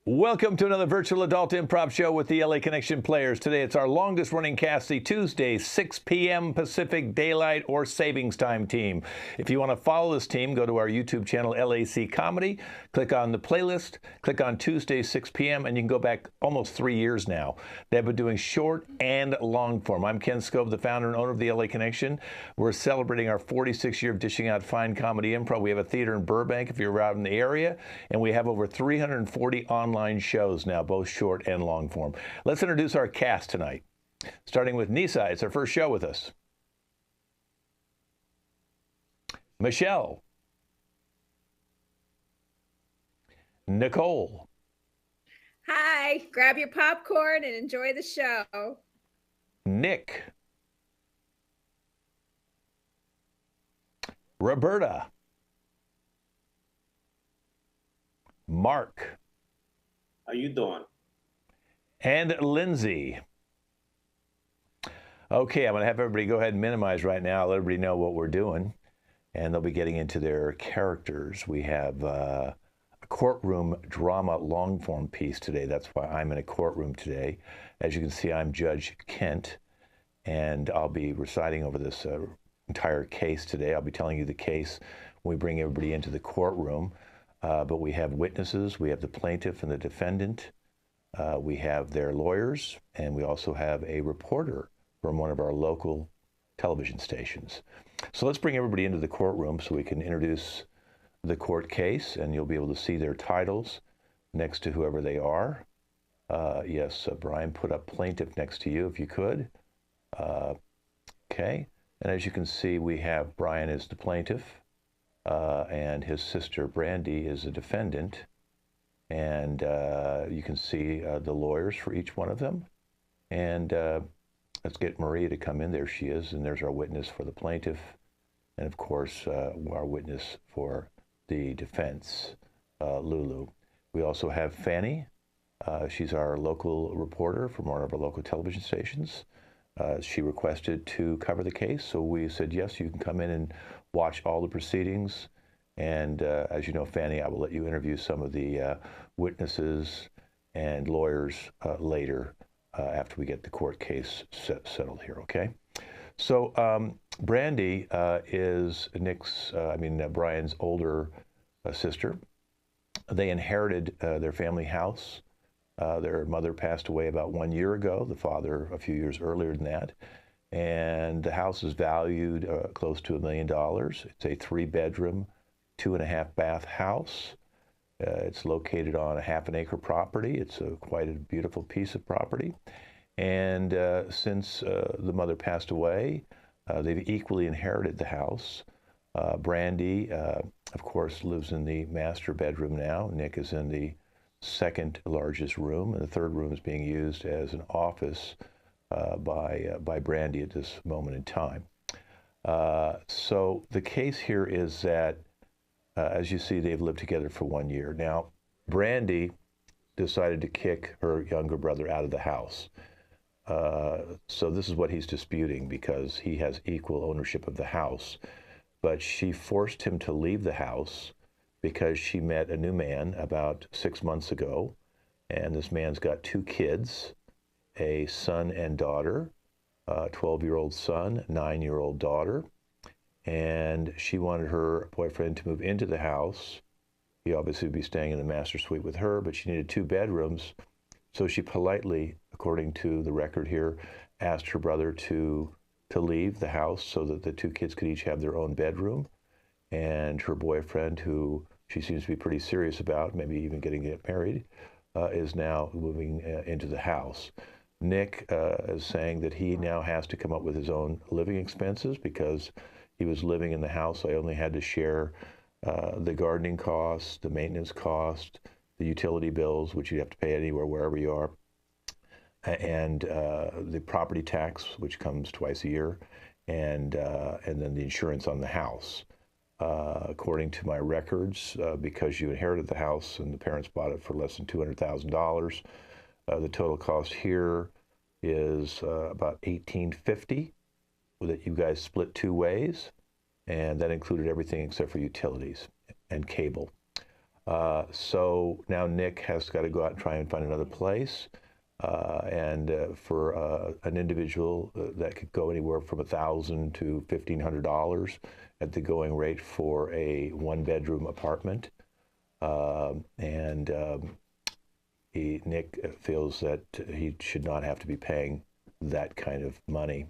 Welcome to another virtual adult improv show with the LA Connection players. Today it's our longest running cast, the Tuesday 6 p.m. Pacific Daylight or Savings Time team. If you want to follow this team, go to our YouTube channel, LAC Comedy, click on the playlist, click on Tuesday 6 p.m., and you can go back almost 3 years now. They've been doing short and long form. I'm Ken Scove, the founder and owner of the LA Connection. We're celebrating our 46th year of dishing out fine comedy improv. We have a theater in Burbank if you're out in the area, and we have over 340 online shows now, both short and long form. Let's introduce our cast tonight. Starting with Nisa, it's her first show with us. Michelle. Nicole. Hi, grab your popcorn and enjoy the show. Nick. Roberta. Mark. How you doing? And Lindsay. Okay, I'm going to have everybody go ahead and minimize right now, let everybody know what we're doing, and they'll be getting into their characters. We have a courtroom drama long-form piece today. That's why I'm in a courtroom today. As you can see, I'm Judge Kent, and I'll be reciting over this entire case today. I'll be telling you the case when we bring everybody into the courtroom. But we have witnesses, we have the plaintiff and the defendant, we have their lawyers, and we also have a reporter from one of our local television stations. So let's bring everybody into the courtroom so we can introduce the court case, and you'll be able to see their titles next to whoever they are. Yes, Brian, put up plaintiff next to you if you could. Okay, and as you can see, we have Brian as the plaintiff. And his sister Brandy is a defendant, and you can see the lawyers for each one of them. And let's get Maria to come in. There she is, and there's our witness for the plaintiff, and of course our witness for the defense, Lulu. We also have Fanny. She's our local reporter from one of our local television stations. She requested to cover the case, so we said, yes, you can come in and watch all the proceedings. And as you know, Fanny, I will let you interview some of the witnesses and lawyers later after we get the court case settled here, okay? So Brandy is Brian's older sister. They inherited their family house. Their mother passed away about 1 year ago, the father a few years earlier than that. And the house is valued close to $1 million. It's a 3-bedroom, 2.5-bath house. It's located on a half-an-acre property. It's quite a beautiful piece of property. And since the mother passed away, they've equally inherited the house. Brandy, of course, lives in the master bedroom now. Nick is in the second largest room, and the third room is being used as an office by Brandy at this moment in time. So the case here is that, as you see, they've lived together for 1 year. Now, Brandy decided to kick her younger brother out of the house. So this is what he's disputing, because he has equal ownership of the house. But she forced him to leave the house because she met a new man about 6 months ago, and this man's got 2 kids, a son and daughter, a 12-year-old son, 9-year-old daughter, and she wanted her boyfriend to move into the house. He obviously would be staying in the master suite with her, but she needed 2 bedrooms, so she politely, according to the record here, asked her brother to leave the house so that the 2 kids could each have their own bedroom. And her boyfriend, who she seems to be pretty serious about, maybe even getting married, is now moving into the house. Nick is saying that he now has to come up with his own living expenses because he was living in the house. I only had to share the gardening costs, the maintenance cost, the utility bills, which you have to pay anywhere, wherever you are, and the property tax, which comes twice a year, and then the insurance on the house. According to my records, because you inherited the house and the parents bought it for less than $200,000, the total cost here is about $1,850 that you guys split 2 ways, and that included everything except for utilities and cable. So now Nick has got to go out and try and find another place. And for an individual, that could go anywhere from $1,000 to $1,500 at the going rate for a one-bedroom apartment. Nick feels that he should not have to be paying that kind of money,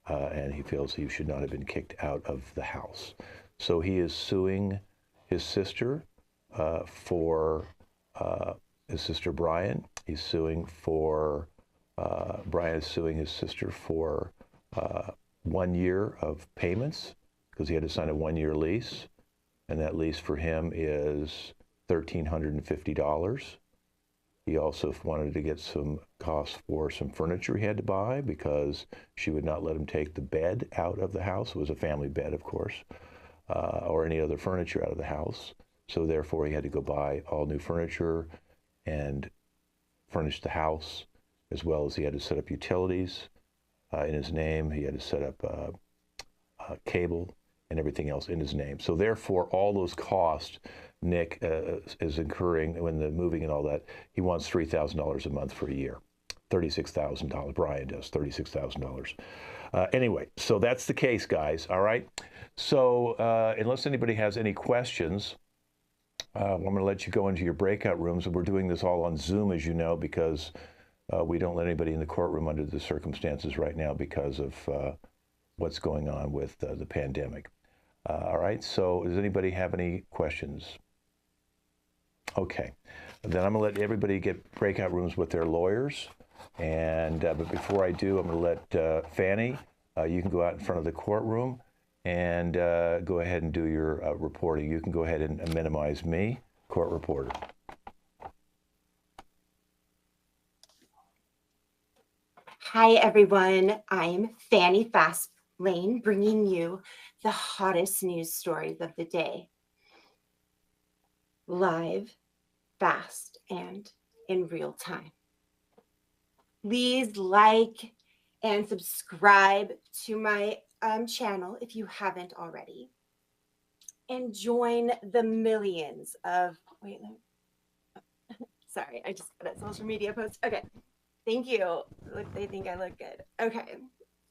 and he feels he should not have been kicked out of the house. So he is suing his sister for his sister Brian. He's suing for Brian is suing his sister for 1 year of payments because he had to sign a 1-year lease, and that lease for him is $1,350. He also wanted to get some costs for some furniture he had to buy because she would not let him take the bed out of the house. It was a family bed, of course, or any other furniture out of the house. So therefore, he had to go buy all new furniture and furnish the house, as well as he had to set up utilities in his name. He had to set up cable and everything else in his name. So therefore, all those costs Nick is incurring when the moving and all that, he wants $3,000 a month for a year. $36,000. Brian does $36,000. Anyway, so that's the case, guys. All right. So unless anybody has any questions, I'm going to let you go into your breakout rooms. We're doing this all on Zoom, as you know, because we don't let anybody in the courtroom under the circumstances right now because of what's going on with the pandemic. All right. So does anybody have any questions? Okay. Then I'm going to let everybody get breakout rooms with their lawyers. And but before I do, I'm going to let Fanny, you can go out in front of the courtroom and go ahead and do your reporting. You can go ahead and minimize me, court reporter. Hi, everyone. I'm Fanny Fastlane, bringing you the hottest news stories of the day. Live, fast, and in real time. Please like and subscribe to my channel if you haven't already. And join the millions of, sorry, I just got a social media post. Okay, thank you. Look, they think I look good. Okay,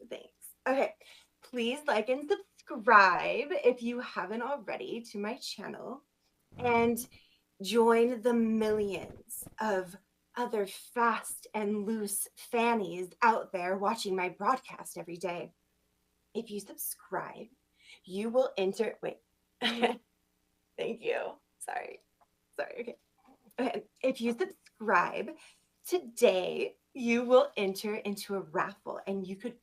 thanks. Okay, please like and subscribe if you haven't already to my channel. And join the millions of other fast and loose fannies out there watching my broadcast every day. If you subscribe, you will enter. Wait. Thank you. Sorry. Okay. If you subscribe today, you will enter into a raffle and you could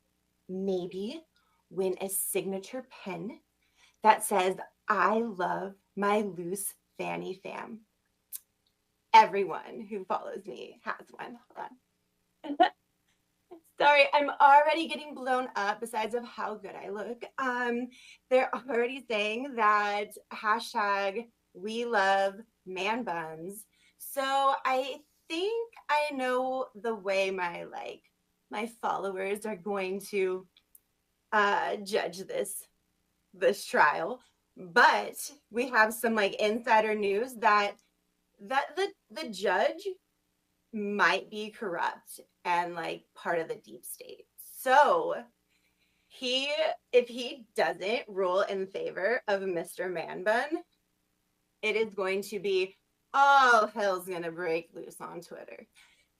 maybe win a signature pen that says, "I love my loose Fanny fam." Everyone who follows me has one. Hold on. Sorry, I'm already getting blown up besides of how good I look. They're already saying that hashtag we love man buns. So I think I know the way my followers are going to judge this trial. But we have some insider news that the judge might be corrupt and part of the deep state. So if he doesn't rule in favor of Mr. Man Bun, it is going to be all hell's gonna break loose on Twitter.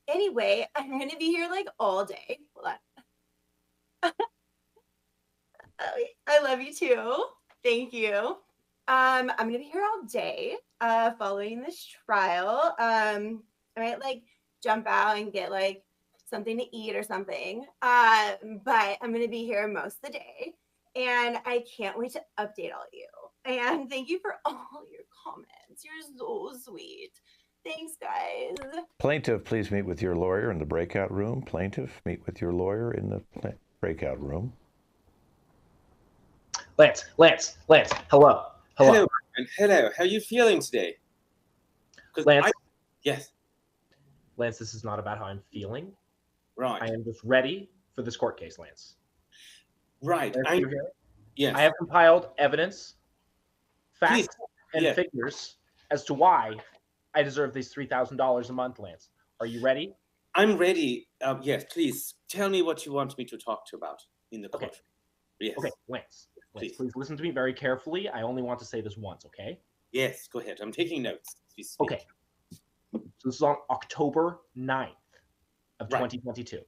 Anyway, I'm gonna be here all day. Hold on. I love you too. Thank you. I'm gonna be here all day following this trial. I might jump out and get something to eat or something. But I'm gonna be here most of the day, and I can't wait to update all you. And thank you for all your comments. You're so sweet. Thanks, guys. Plaintiff, please meet with your lawyer in the breakout room. Plaintiff, meet with your lawyer in the breakout room. Lance, hello. Hello, and hello. How are you feeling today? Lance, yes. Lance, this is not about how I'm feeling. Right. I am just ready for this court case, Lance. Right. Yes. I have compiled evidence, facts, Please. and figures as to why I deserve these $3,000 a month, Lance. Are you ready? I'm ready. Yes, please tell me what you want me to talk to about in the Okay. courtroom. Yes. Okay, Lance, Please. please listen to me very carefully. I only want to say this once, okay? Yes, go ahead. I'm taking notes. Please speak. Okay. So this is on October 9th of Right. 2022.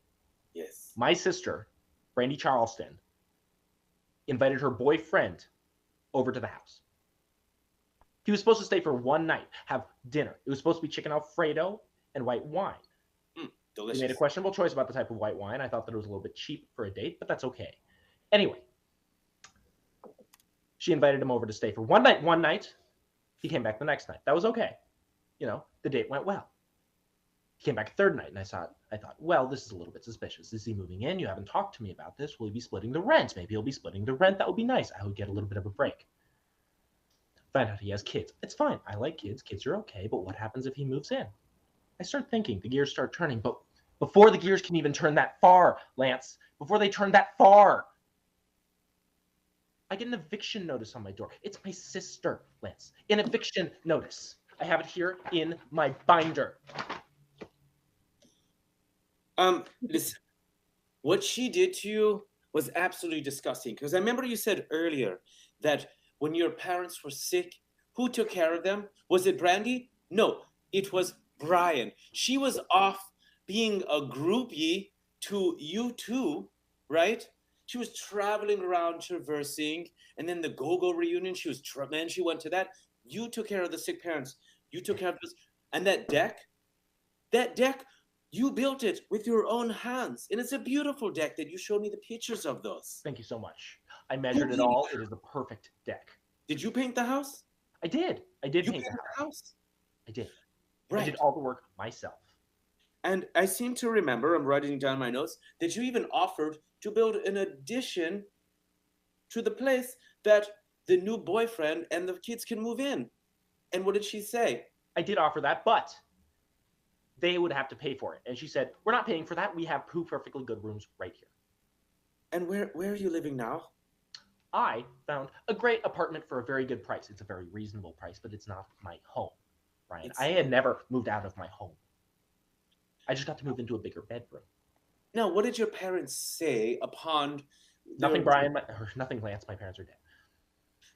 Yes. My sister, Brandy Charleston, invited her boyfriend over to the house. He was supposed to stay for one night, have dinner. It was supposed to be chicken Alfredo and white wine. Delicious. He made a questionable choice about the type of white wine. I thought that it was a little bit cheap for a date, but that's okay. Anyway, she invited him over to stay for one night. One night, he came back the next night. That was okay. You know, the date went well. He came back a third night, and I thought, well, this is a little bit suspicious. Is he moving in? You haven't talked to me about this. Will he be splitting the rent? Maybe he'll be splitting the rent. That would be nice. I would get a little bit of a break. Find out he has kids. It's fine. I like kids. Kids are okay. But what happens if he moves in? I start thinking. The gears start turning. But before the gears can even turn that far, Lance, before they turn that far, I get an eviction notice on my door. It's my sister, Lance. An eviction notice. I have it here in my binder. Listen, what she did to you was absolutely disgusting. Because I remember you said earlier that when your parents were sick, who took care of them? Was it Brandy? No, it was Brian. She was off being a groupie to you two, right? She was traveling around, traversing, and then the go-go reunion. She went to that. You took care of the sick parents. You took care of this, and that deck, you built it with your own hands, and it's a beautiful deck that you showed me the pictures of those. Thank you so much. I measured it all. It is the perfect deck. Did you paint the house? I did. I did paint the house. I did. Right. I did all the work myself. And I seem to remember, I'm writing down my notes, that you even offered to build an addition to the place that the new boyfriend and the kids can move in. And what did she say? I did offer that, but they would have to pay for it. And she said, we're not paying for that. We have two perfectly good rooms right here. And where are you living now? I found a great apartment for a very good price. It's a very reasonable price, but it's not my home, Brian. I had never moved out of my home. I just got to move into a bigger bedroom. Now, what did your parents say upon... Nothing, Brian. Nothing, Lance. My parents are dead.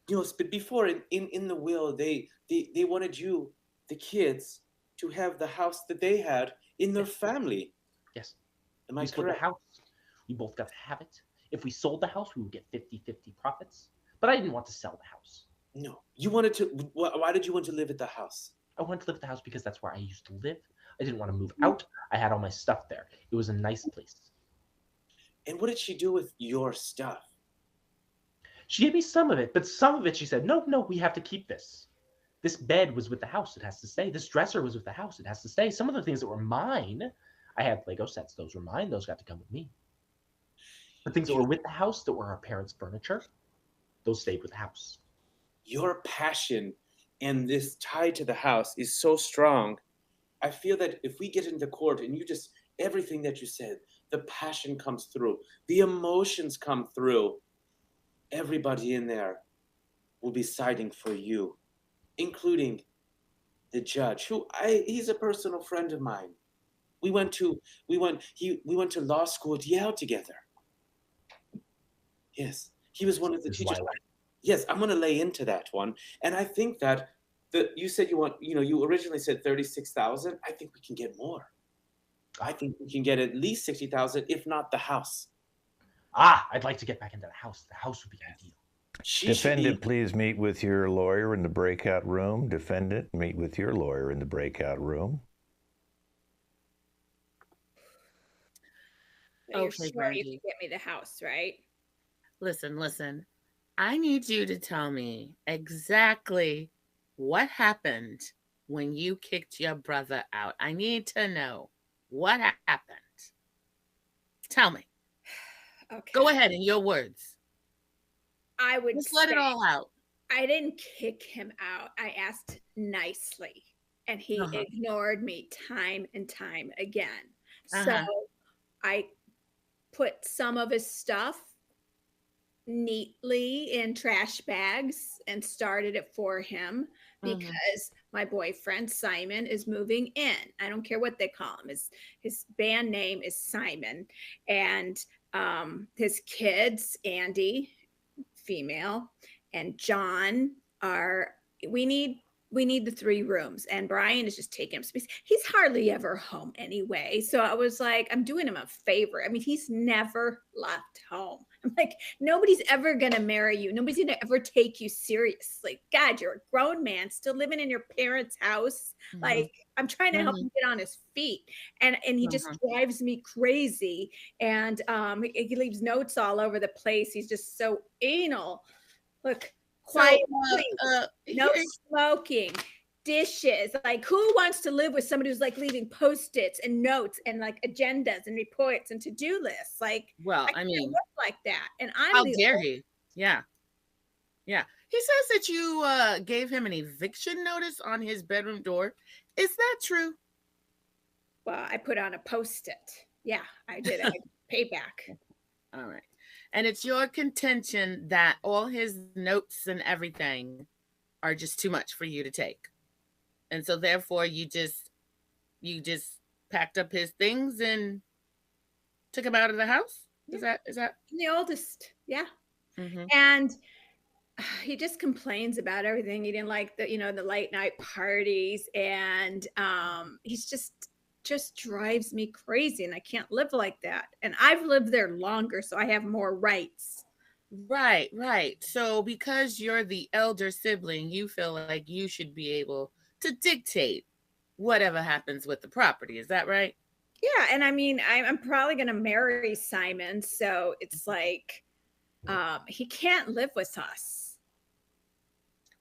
You know, but before, in the will, they wanted you, the kids, to have the house that they had in their family. Yes. Am I we split correct? the house. We both got to have it. If we sold the house, we would get 50-50 profits. But I didn't want to sell the house. No. You wanted to... Why did you want to live at the house? I wanted to live at the house because that's where I used to live. I didn't want to move out. I had all my stuff there. It was a nice place. And what did she do with your stuff? She gave me some of it, but some of it she said, no, we have to keep this. This bed was with the house. It has to stay. This dresser was with the house. It has to stay. Some of the things that were mine, I had Lego sets. Those were mine. Those got to come with me. The things that were with the house that were our parents' furniture, those stayed with the house. Your passion and this tie to the house is so strong. I feel that if we get into court and you just, everything that you said, the passion comes through, the emotions come through, everybody in there will be siding for you, including the judge, he's a personal friend of mine. We went to law school at Yale together. Yes, he was one of the teachers. Yes, I'm going to lay into that one, and I think that you said you originally said 36,000. I think we can get more. I think we can get at least 60,000, if not the house. I'd like to get back into the house. The house would be ideal. Defendant, please meet with your lawyer in the breakout room. Defendant, meet with your lawyer in the breakout room. You're Okay, sure you Brandy. can get me the house, right? Listen. I need you to tell me exactly what happened when you kicked your brother out. I need to know what happened. Tell me. Okay. Go ahead in your words. I would Just let it all out. I didn't kick him out. I asked nicely, and he ignored me time and time again. So I put some of his stuff neatly in trash bags and started it for him because my boyfriend Simon is moving in. I don't care what they call him. His band name is Simon, and his kids, Andy, female, and John are. We need the 3 rooms, and Brian is just taking up space. He's hardly ever home anyway. So I was like, I'm doing him a favor. I mean, he's never left home. I'm like, nobody's ever going to marry you. Nobody's going to ever take you seriously. God, you're a grown man still living in your parents' house. Mhm. Like, I'm trying to help him get on his feet. And he just drives me crazy. And he leaves notes all over the place. He's just so anal. Look, quiet, no smoking, dishes. Like, who wants to live with somebody who's like leaving post-its and notes and like agendas and reports and to-do lists? Like, well, I mean, can't live like that. And I'm how dare he? Yeah. Yeah. He says that you gave him an eviction notice on his bedroom door. Is that true? Well, I put on a post-it. Yeah, I did. I payback. All right. And it's your contention that all his notes and everything are just too much for you to take. And so therefore you just packed up his things and took him out of the house? Is that the oldest? Yeah. Mm-hmm. And he just complains about everything. He didn't like the late night parties, and he's just drives me crazy, and I can't live like that. And I've lived there longer, so I have more rights. Right. So because you're the elder sibling, you feel like you should be able to dictate whatever happens with the property. Is that right? Yeah. And I mean, I'm probably going to marry Simon. So it's like, he can't live with us.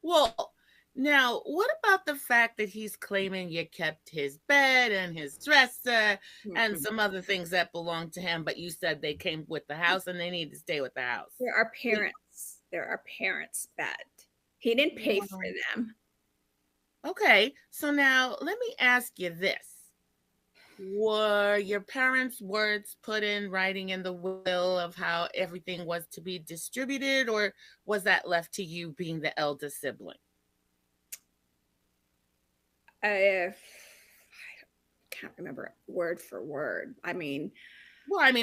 Well, now, what about the fact that he's claiming you kept his bed and his dresser and some other things that belong to him, but you said they came with the house and they need to stay with the house? They're our parents. They're our parents' bed. He didn't pay for them. Okay, so now let me ask you this. Were your parents' words put in writing in the will of how everything was to be distributed, or was that left to you being the elder sibling? I can't remember word for word. I mean,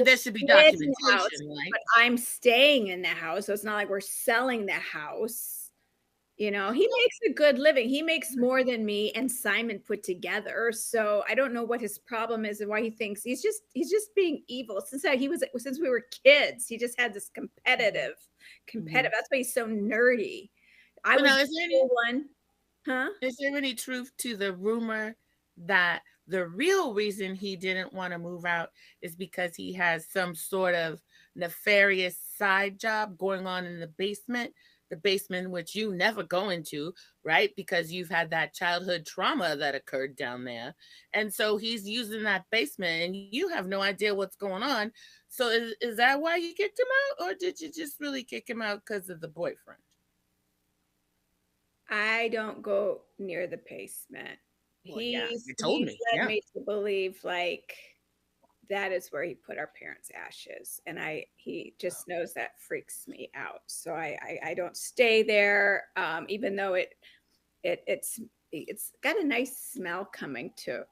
there should be documentation, house, right? But I'm staying in the house, so it's not like we're selling the house. He makes a good living. He makes more than me and Simon put together. So I don't know what his problem is and why he thinks he's just being evil. Since we were kids, he just had this competitive. That's why he's so nerdy. I was one. Huh? Is there any truth to the rumor that the real reason he didn't want to move out is because he has some sort of nefarious side job going on in the basement which you never go into, right? Because you've had that childhood trauma that occurred down there. And so he's using that basement and you have no idea what's going on. So is that why you kicked him out, or did you just really kick him out because of the boyfriend? I don't go near the basement. Well, you told me. He's led me to believe like that is where he put our parents' ashes, and he just knows that freaks me out. So I don't stay there, even though it's got a nice smell coming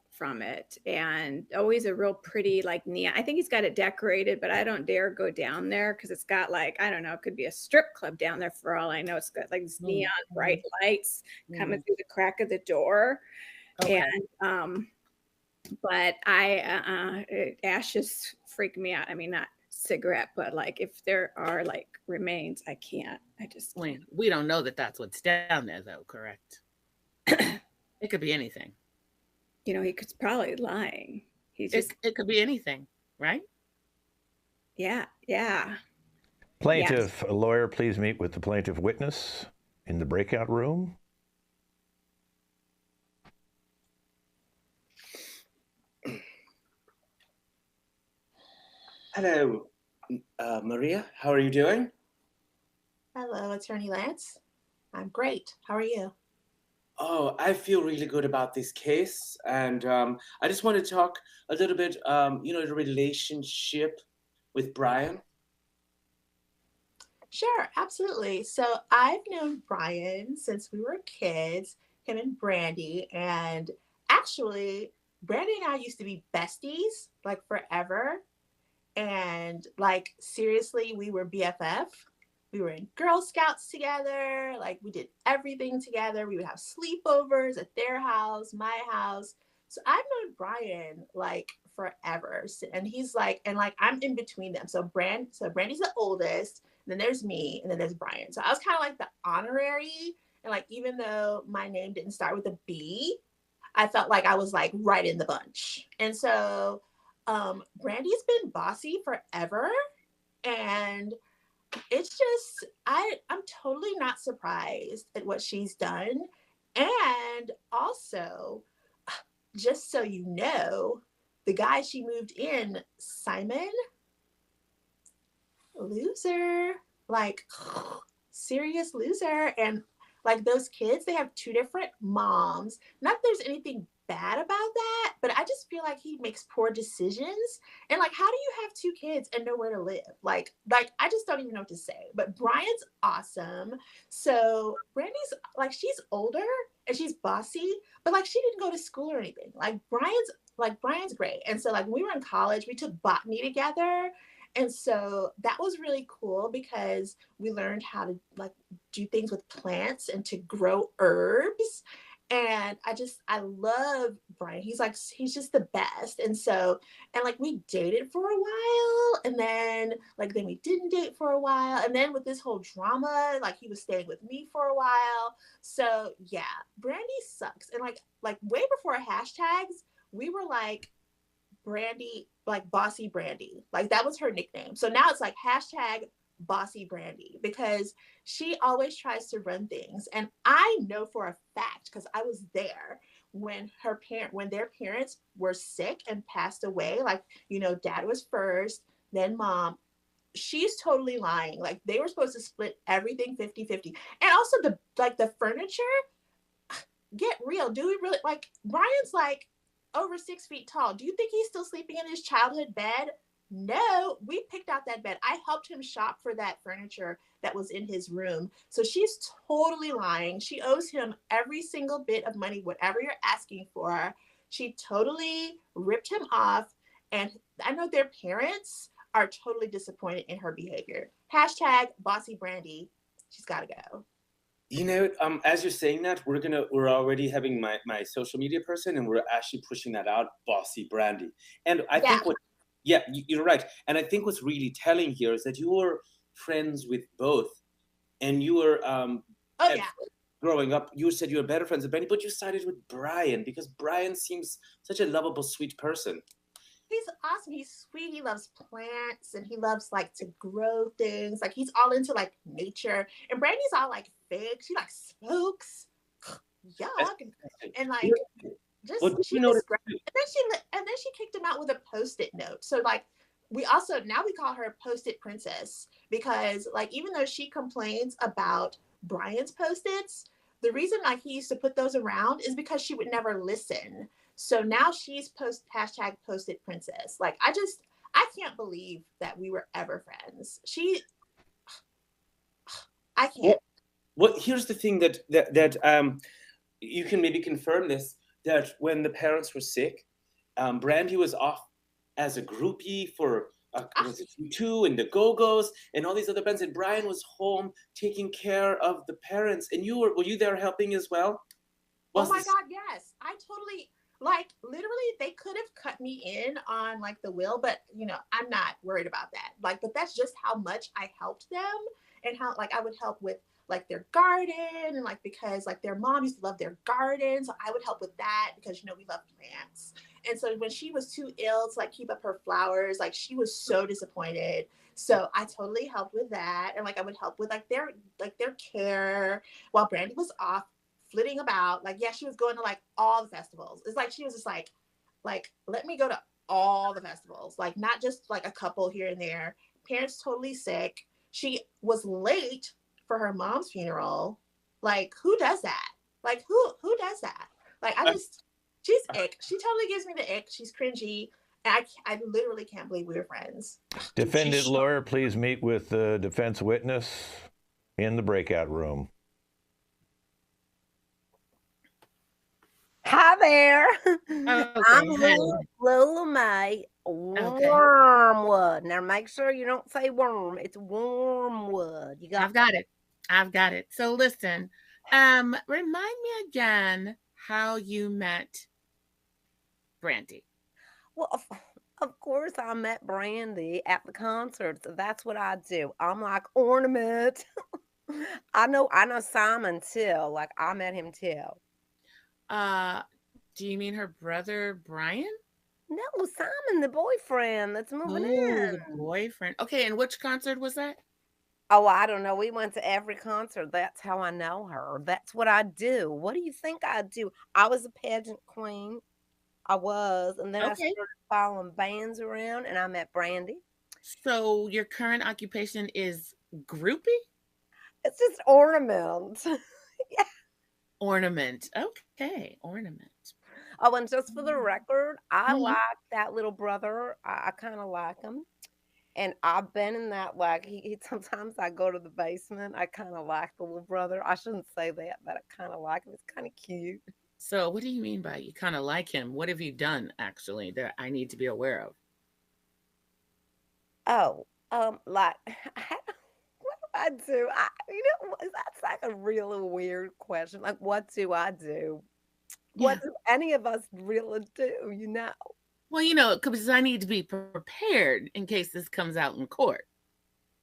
from it, and always a real pretty like neon. I think he's got it decorated, but I don't dare go down there because it's got like, I don't know, it could be a strip club down there for all I know. It's got like these neon bright lights coming through the crack of the door. Okay. And but ashes freak me out. I mean, not cigarette, but like if there are like remains, I can't. I just can't. We don't know that that's what's down there, though, correct? It could be anything. He could probably lying. It could be anything, right? Yeah. Plaintiff, lawyer, please meet with the plaintiff witness in the breakout room. Hello, Maria. How are you doing? Hello, Attorney Lance. I'm great. How are you? Oh, I feel really good about this case. And I just want to talk a little bit, the relationship with Brian. Sure, absolutely. So I've known Brian since we were kids. him and Brandy. And actually, Brandy and I used to be besties like forever. And like seriously, we were BFF. We were in Girl Scouts together. Like we did everything together. We would have sleepovers at their house, my house. So I've known Brian like forever. And he's like, and like I'm in between them. So Brandy's the oldest, then there's me, and then there's Brian. So I was kind of like the honorary. And like even though my name didn't start with a B, I felt like I was like right in the bunch. And so Brandy's been bossy forever. And it's just I'm totally not surprised at what she's done. And also, just so you know, the guy she moved in, Simon, loser, like serious loser. And like those kids, they have two different moms. Not that there's anything bad about that, but I just feel like he makes poor decisions. And like, how do you have two kids and nowhere to live? Like I just don't even know what to say. But Brian's awesome. So Brandy's like, she's older and she's bossy, but like she didn't go to school or anything. Like Brian's great. And so like when we were in college, we took botany together. And so that was really cool because we learned how to like do things with plants and to grow herbs. And I love Brian. He's just the best. And so, and like we dated for a while and then we didn't date for a while. And then with this whole drama, like he was staying with me for a while. So yeah, Brandy sucks. And like way before hashtags, we were like Brandy, like Bossy Brandy. Like that was her nickname. So now it's like hashtag Bossy Brandy because she always tries to run things. And I know for a fact, because I was there when their parents were sick and passed away, like, you know, dad was first, then mom. She's totally lying. Like they were supposed to split everything 50-50. And also the furniture, get real. Do we really like Brian's like over 6 feet tall. Do you think he's still sleeping in his childhood bed? No, we picked out that bed. I helped him shop for that furniture that was in his room. So she's totally lying. She owes him every single bit of money, whatever you're asking for. She totally ripped him off. And I know their parents are totally disappointed in her behavior. Hashtag Bossy Brandy. She's got to go. You know, as you're saying that, we're already having my social media person, and we're actually pushing that out, Bossy Brandy. And I think you're right. And I think what's really telling here is that you were friends with both, and you were growing up. You said you were better friends with Brandy, but you sided with Brian because Brian seems such a lovable, sweet person. He's awesome. He's sweet. He loves plants and he loves like to grow things. Like he's all into like nature. And Brandy's all like fake. She like smokes. Yuck. And like just she was great. And then she kicked him out with a post-it note. So like we call her Post-it Princess because like even though she complains about Brian's post-its, the reason like he used to put those around is because she would never listen. So now she's hashtag Post-it Princess. Like I can't believe that we were ever friends. I can't. Well, here's the thing that you can maybe confirm this, that when the parents were sick, Brandy was off as a groupie for was it U2 and the Go-Go's and all these other bands, and Brian was home taking care of the parents. And were you there helping as well? Oh my God, yes. I totally. Like literally they could have cut me in on like the will, but you know, I'm not worried about that. Like, but that's just how much I helped them and how like I would help with like their garden and like because like their mom used to love their garden. So I would help with that because you know we love plants. And so when she was too ill to like keep up her flowers, like she was so disappointed. So I totally helped with that. And like I would help with like their care while Brandy was off flitting about. Like, yeah, she was going to like all the festivals. It's like she was just like let me go to all the festivals, like not just like a couple here and there. Parents totally sick. She was late for her mom's funeral. Like, who does that? Like, who does that? Like, she's ick. She totally gives me the ick. She's cringy. And I literally can't believe we were friends. Defendant lawyer, please meet with the defense witness in the breakout room. Hi there. I'm Okay, hey. Lula May, Okay, Wormwood. Now make sure you don't say worm. It's Wormwood. You got I've got it. I've got it. So listen, remind me again how you met Brandy. well, of course I met Brandy at the concert. So that's what I do. I'm like ornament. I know Simon too. Like I met him too. Uh, do you mean her brother Brian? No, Simon, the boyfriend that's moving Oh, the in. boyfriend. Okay, and which concert was that? Oh, I don't know. We went to every concert. That's how I know her. That's what I do. What do you think I do? I was a pageant queen. I was. And then I Okay. started following bands around and I met Brandy. So your current occupation is groupie? It's just ornament. Yeah. Ornament. Okay, ornament. Oh, and just for the Mm. record, I Mhm. like that little brother. I kind of like him. And I've been in that, like, sometimes I go to the basement. I kind of like the little brother. I shouldn't say that, but I kind of like him. It's kind of cute. So what do you mean by you kind of like him? What have you done actually that I need to be aware of? Oh, like, what do I do? That's like a really weird question. Like, what do I do? Yeah. What do any of us really do, Well, because I need to be prepared in case this comes out in court.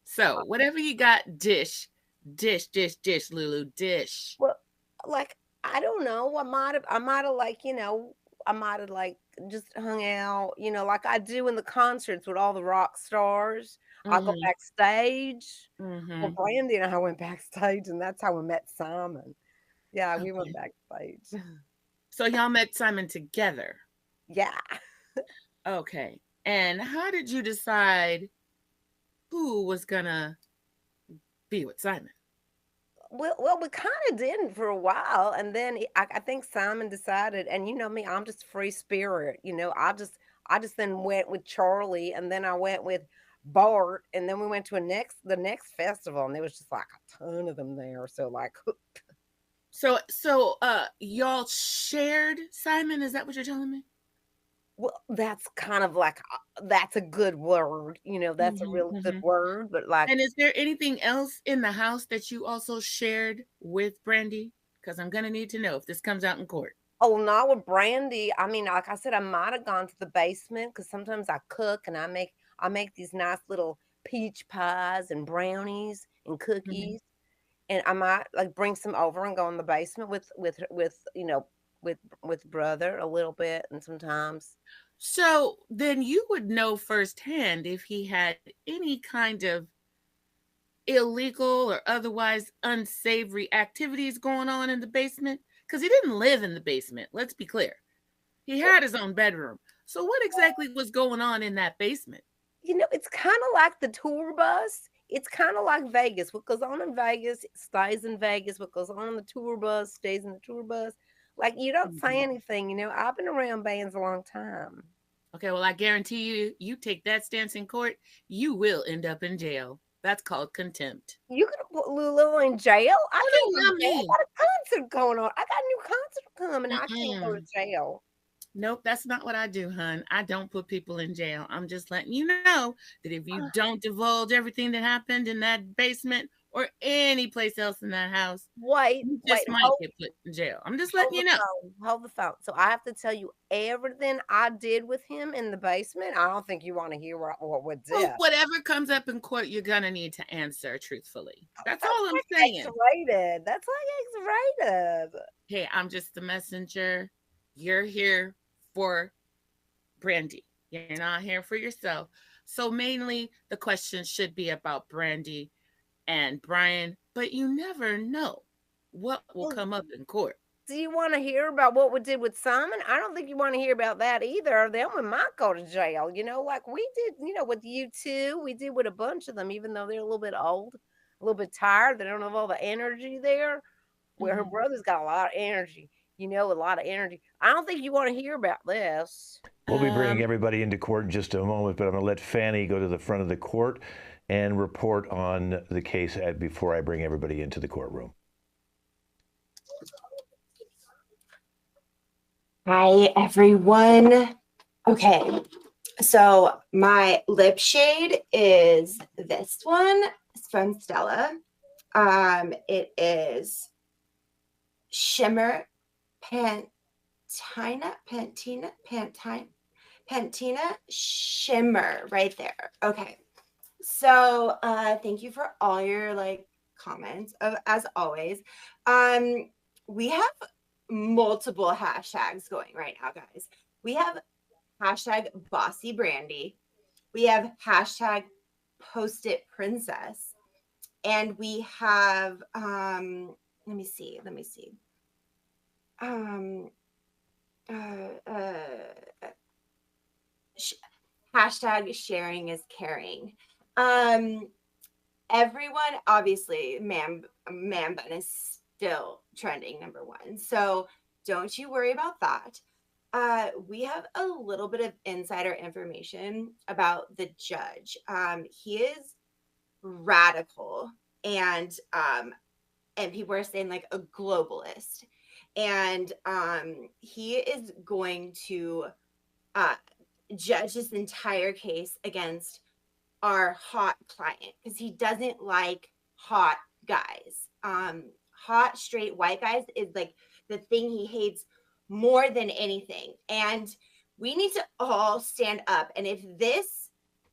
So whatever you got, dish, Lulu, dish. Well, like, I don't know. I might have like, I might have like just hung out, like I do in the concerts with all the rock stars. I go Mm-hmm. backstage. Well, Mm-hmm. Brandy and I went backstage, and that's how we met Simon. Yeah, we went Okay. backstage. So y'all met Simon together. Yeah. Okay. And how did you decide who was gonna be with Simon? Well, we kind of didn't for a while, and then I think Simon decided, and you know me, I'm just free spirit. I just then went with Charlie, and then I went with Bart, and then we went to the next festival, and there was just like a ton of them there. So like, So y'all shared Simon, is that what you're telling me? well, that's kind of like that's a good word. That's a Mm-hmm, really good mm-hmm. word, but like, And is there anything else in the house that you also shared with Brandy? Because I'm gonna need to know if this comes out in court. oh, not with Brandy. I mean, like I said, I might have gone to the basement because sometimes I cook and I make these nice little peach pies and brownies and Mhm. cookies, and I might like bring some over and go in the basement with brother a little bit, and sometimes. So then you would know firsthand if he had any kind of illegal or otherwise unsavory activities going on in the basement because he didn't live in the basement. Let's be clear. He had his own bedroom. So what exactly was going on in that basement? It's kind of like the tour bus. It's kind of like Vegas. What goes on in Vegas stays in Vegas. What goes on in the tour bus stays in the tour bus. Like, you don't say Mhm. anything. I've been around bands a long time. Okay, well, I guarantee you, you take that stance in court, you will end up in jail. That's called contempt. You could put Lulu in jail. I What can't do go to you jail. I mean? got a concert going on. I got a new concert coming. I can't go to Mm-mm. jail. Nope, that's not what I do, hun. I don't put people in jail. I'm just letting you know that if you don't divulge everything that happened in that basement or any place else in that house, Wait, you wait, just might get put in jail. I'm just letting hold the you know. phone. Hold the phone. So I have to tell you everything I did with him in the basement. I don't think you want to hear what we did. Well, whatever comes up in court, you're gonna need to answer truthfully. That's That's all I'm like saying. X-rated. That's like X-rated. Hey, I'm just the messenger. You're here for Brandy. You're not here for yourself. So mainly the question should be about Brandy and Brian, but you never know what will Well, come up in court. do you want to hear about what we did with Simon? I don't think you want to hear about that either. Then we might go to jail. Like we did, with you two. We did with a bunch of them, even though they're a little bit old, a little bit tired. They don't have all the energy there. Where her Mhm. brother's got a lot of energy, a lot of energy. I don't think you want to hear about this. We'll be bringing Um, everybody into court in just a moment, but I'm going to let Fanny go to the front of the court and report on the case before I bring everybody into the courtroom. Hi, everyone. Okay, so my lip shade is this one. It's from Stella. It is Shimmer Pantina Shimmer right there. Okay. So thank you for all your like comments as always. We have multiple hashtags going right now, guys. We have hashtag bossy brandy. We have hashtag post it princess. And we have let me see. Um hashtag sharing is caring. Everyone, obviously, man bun is still trending #1. So don't you worry about that. We have a little bit of insider information about the judge. He is radical and people are saying like a globalist. And he is going to judge this entire case against our hot client because he doesn't like hot guys. Hot straight white guys is like the thing he hates more than anything. And we need to all stand up. And if this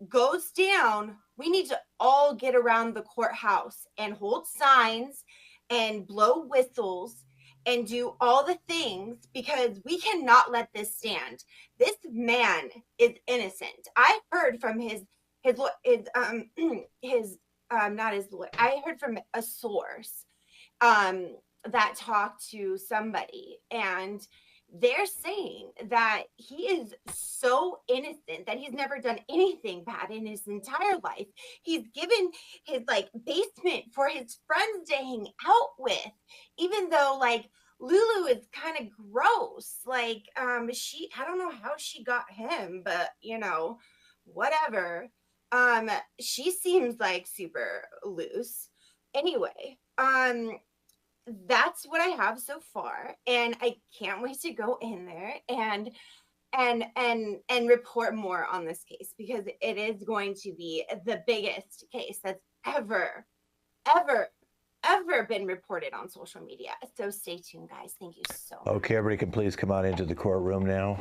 goes down, we need to all get around the courthouse and hold signs and blow whistles and do all the things because we cannot let this stand. This man is innocent. I heard from his not his lawyer. I heard from a source that talked to somebody, and they're saying that he is so innocent that he's never done anything bad in his entire life. He's given his like basement for his friends to hang out with, even though like Lulu is kind of gross. Like she I don't know how she got him, but you know, whatever. She seems like super loose. Anyway, that's what I have so far, and I can't wait to go in there and report more on this case because it is going to be the biggest case that's ever been reported on social media. So stay tuned, guys. Thank you so much. Okay, everybody can please come on into the courtroom now.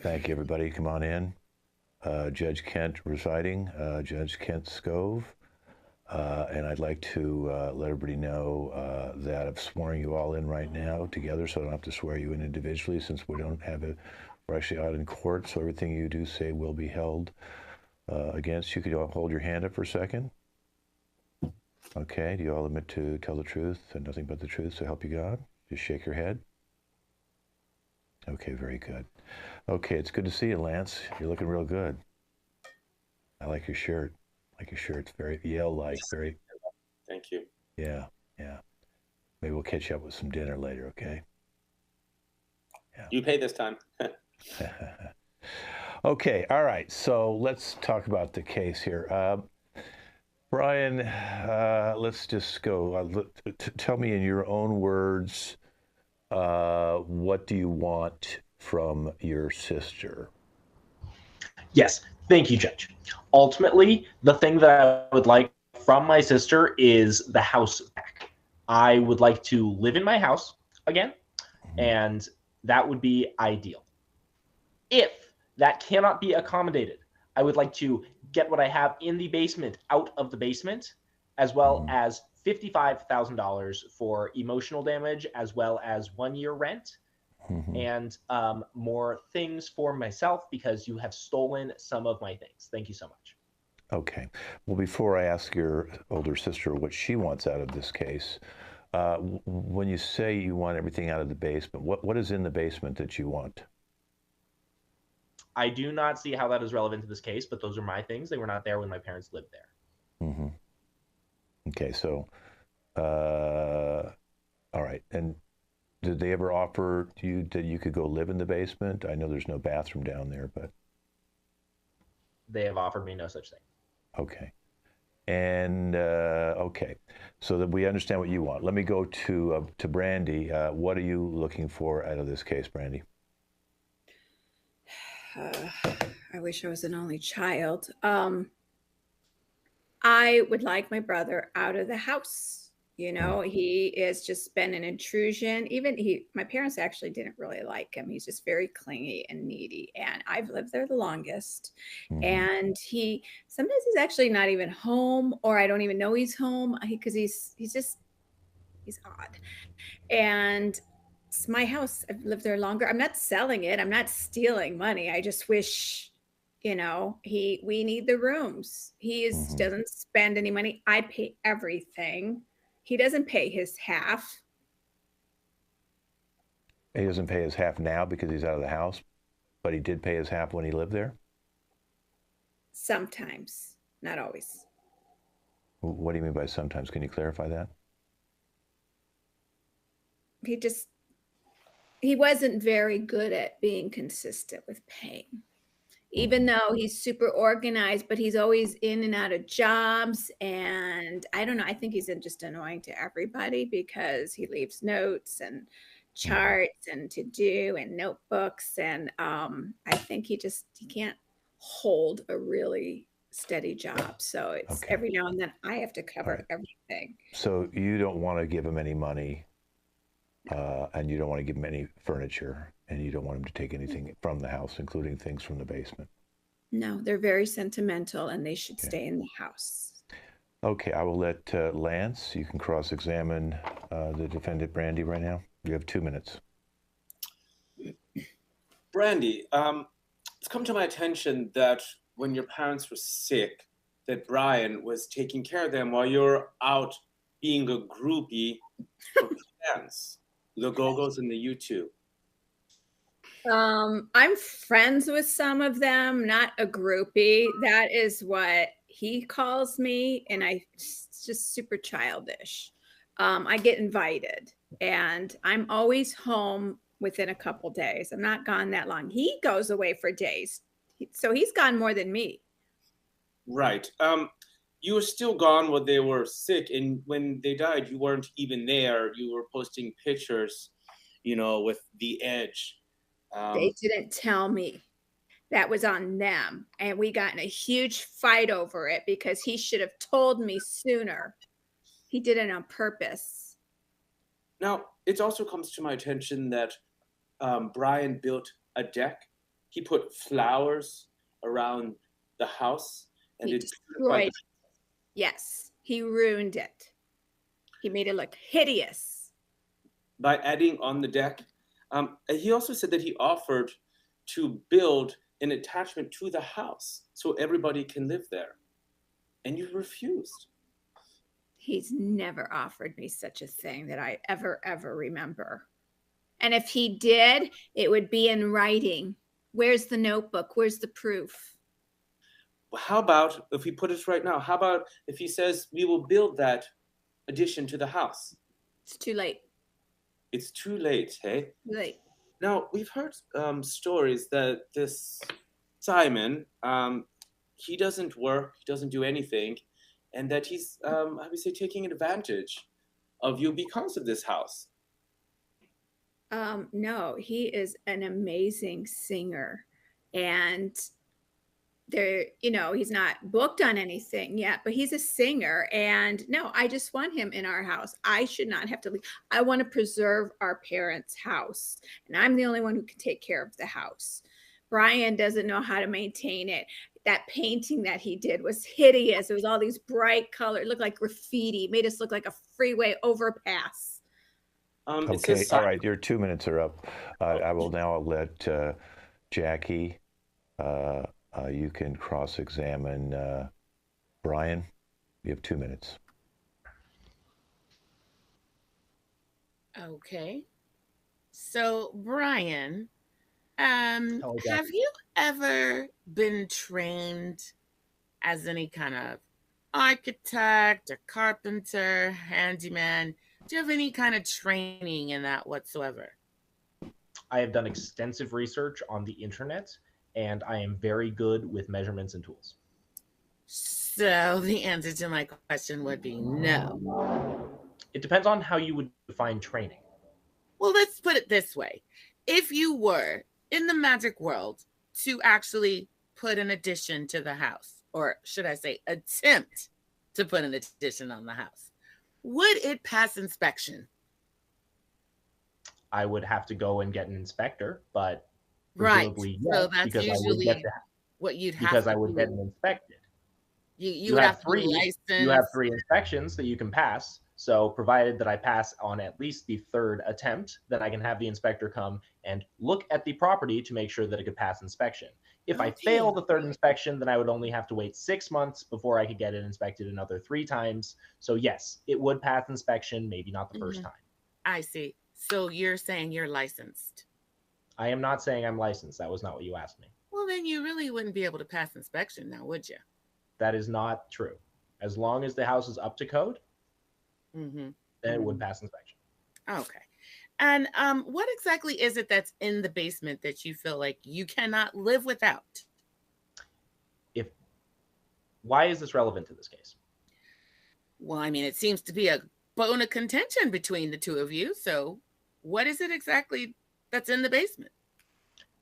Thank you, everybody. Come on in. Judge Kent residing, Judge Kent Scove. And I'd like to let everybody know that I've sworn you all in right now together, so I don't have to swear you in individually since we don't have it. We're actually out in court, so everything you do say will be held against you. Could you all hold your hand up for a second? Okay, do you all admit to tell the truth and nothing but the truth, so help you God? Just shake your head. Okay, very good. Okay, it's good to see you, Lance. You're looking real good. I like your shirt. Your shirt's very Yale-like, very. Thank you. Yeah. Maybe we'll catch up with some dinner later, okay? Yeah. You pay this time. Okay, all right. So let's talk about the case here. Brian, let's just go. Tell me in your own words, what do you want from your sister? Yes. Thank you, Judge. Ultimately, the thing that I would like from my sister is the house back. I would like to live in my house again, and that would be ideal. If that cannot be accommodated, I would like to get what I have in the basement out of the basement, as well as $55,000 for emotional damage, as well as 1 year rent. And more things for myself because you have stolen some of my things. Thank you so much. Okay. Well, before I ask your older sister what she wants out of this case, when you say you want everything out of the basement, what is in the basement that you want? I do not see how that is relevant to this case, but those are my things. They were not there when my parents lived there. Okay, so, all right. And did they ever offer you that you could go live in the basement? I know there's no bathroom down there, but. They have offered me no such thing. Okay. And okay, so that we understand what you want. Let me go to Brandy. What are you looking for out of this case, Brandy? I wish I was an only child. I would like my brother out of the house. You know, he has just been an intrusion. Even my parents actually didn't really like him. He's just very clingy and needy. And I've lived there the longest. And sometimes he's actually not even home, or I don't even know he's home because he's odd. And it's my house. I've lived there longer. I'm not selling it. I'm not stealing money. I just wish, we need the rooms. Doesn't spend any money. I pay everything. He doesn't pay his half. He doesn't pay his half now because he's out of the house, but he did pay his half when he lived there? Sometimes, not always. What do you mean by sometimes? Can you clarify that? He wasn't very good at being consistent with paying. Even though he's super organized, but he's always in and out of jobs. And I don't know, I think he's just annoying to everybody because he leaves notes and charts and to do and notebooks. And I think he can't hold a really steady job. So it's every now and then I have to cover everything. So you don't want to give him any money, and you don't want to give him any furniture, and you don't want him to take anything from the house, including things from the basement. No, they're very sentimental, and they should stay in the house. Okay, I will let Lance, you can cross-examine the defendant, Brandy, right now. You have 2 minutes. Brandy, it's come to my attention that when your parents were sick, that Brian was taking care of them while you're out being a groupie for fans, the Go-Go's and the U2. I'm friends with some of them, not a groupie. That is what he calls me, and it's just super childish. I get invited, and I'm always home within a couple days. I'm not gone that long. He goes away for days, so he's gone more than me. Right. You were still gone when they were sick, and when they died, you weren't even there. You were posting pictures, with the edge. They didn't tell me. That was on them. And we got in a huge fight over it because he should have told me sooner. He did it on purpose. Now, it also comes to my attention that Brian built a deck. He put flowers around the house. And he destroyed it. Yes, he ruined it. He made it look hideous. By adding on the deck, he also said that he offered to build an attachment to the house so everybody can live there. And you refused. He's never offered me such a thing that I ever remember. And if he did, it would be in writing. Where's the notebook? Where's the proof? How about if we put it right now? How about if he says we will build that addition to the house? It's too late. It's too late, hey? Too late. Now, we've heard stories that this Simon, he doesn't work, he doesn't do anything, and that he's, taking advantage of you because of this house. No, he is an amazing singer. And he's not booked on anything yet, but he's a singer. And no, I just want him in our house. I should not have to leave. I want to preserve our parents' house. And I'm the only one who can take care of the house. Brian doesn't know how to maintain it. That painting that he did was hideous. It was all these bright colors. It looked like graffiti. It made us look like a freeway overpass. Okay, all right. Your 2 minutes are up. I will now let Jackie. You can cross-examine Brian. You have 2 minutes. Okay. So, Brian, have you ever been trained as any kind of architect or carpenter, handyman? Do you have any kind of training in that whatsoever? I have done extensive research on the internet, and I am very good with measurements and tools. So the answer to my question would be no. It depends on how you would define training. Well, let's put it this way. If you were in the magic world to actually put an addition to the house, or should I say attempt to put an addition on the house, would it pass inspection? I would have to go and get an inspector, but Right. presumably So yes, that's because I would usually get that, what you'd have because to I would get do. it inspected. You would have to be You have licensed. 3 inspections that you can pass. So provided that I pass on at least the 3rd attempt, then I can have the inspector come and look at the property to make sure that it could pass inspection. If I fail the 3rd inspection, then I would only have to wait 6 months before I could get it inspected another 3 times. So yes, it would pass inspection, maybe not the first time. I see. So you're saying you're licensed. I am not saying I'm licensed. That was not what you asked me. Well, then you really wouldn't be able to pass inspection now, would you? That is not true. As long as the house is up to code, then it would pass inspection. Okay. And what exactly is it that's in the basement that you feel like you cannot live without? Why is this relevant to this case? Well, I mean, it seems to be a bone of contention between the two of you. So what is it exactly that's in the basement?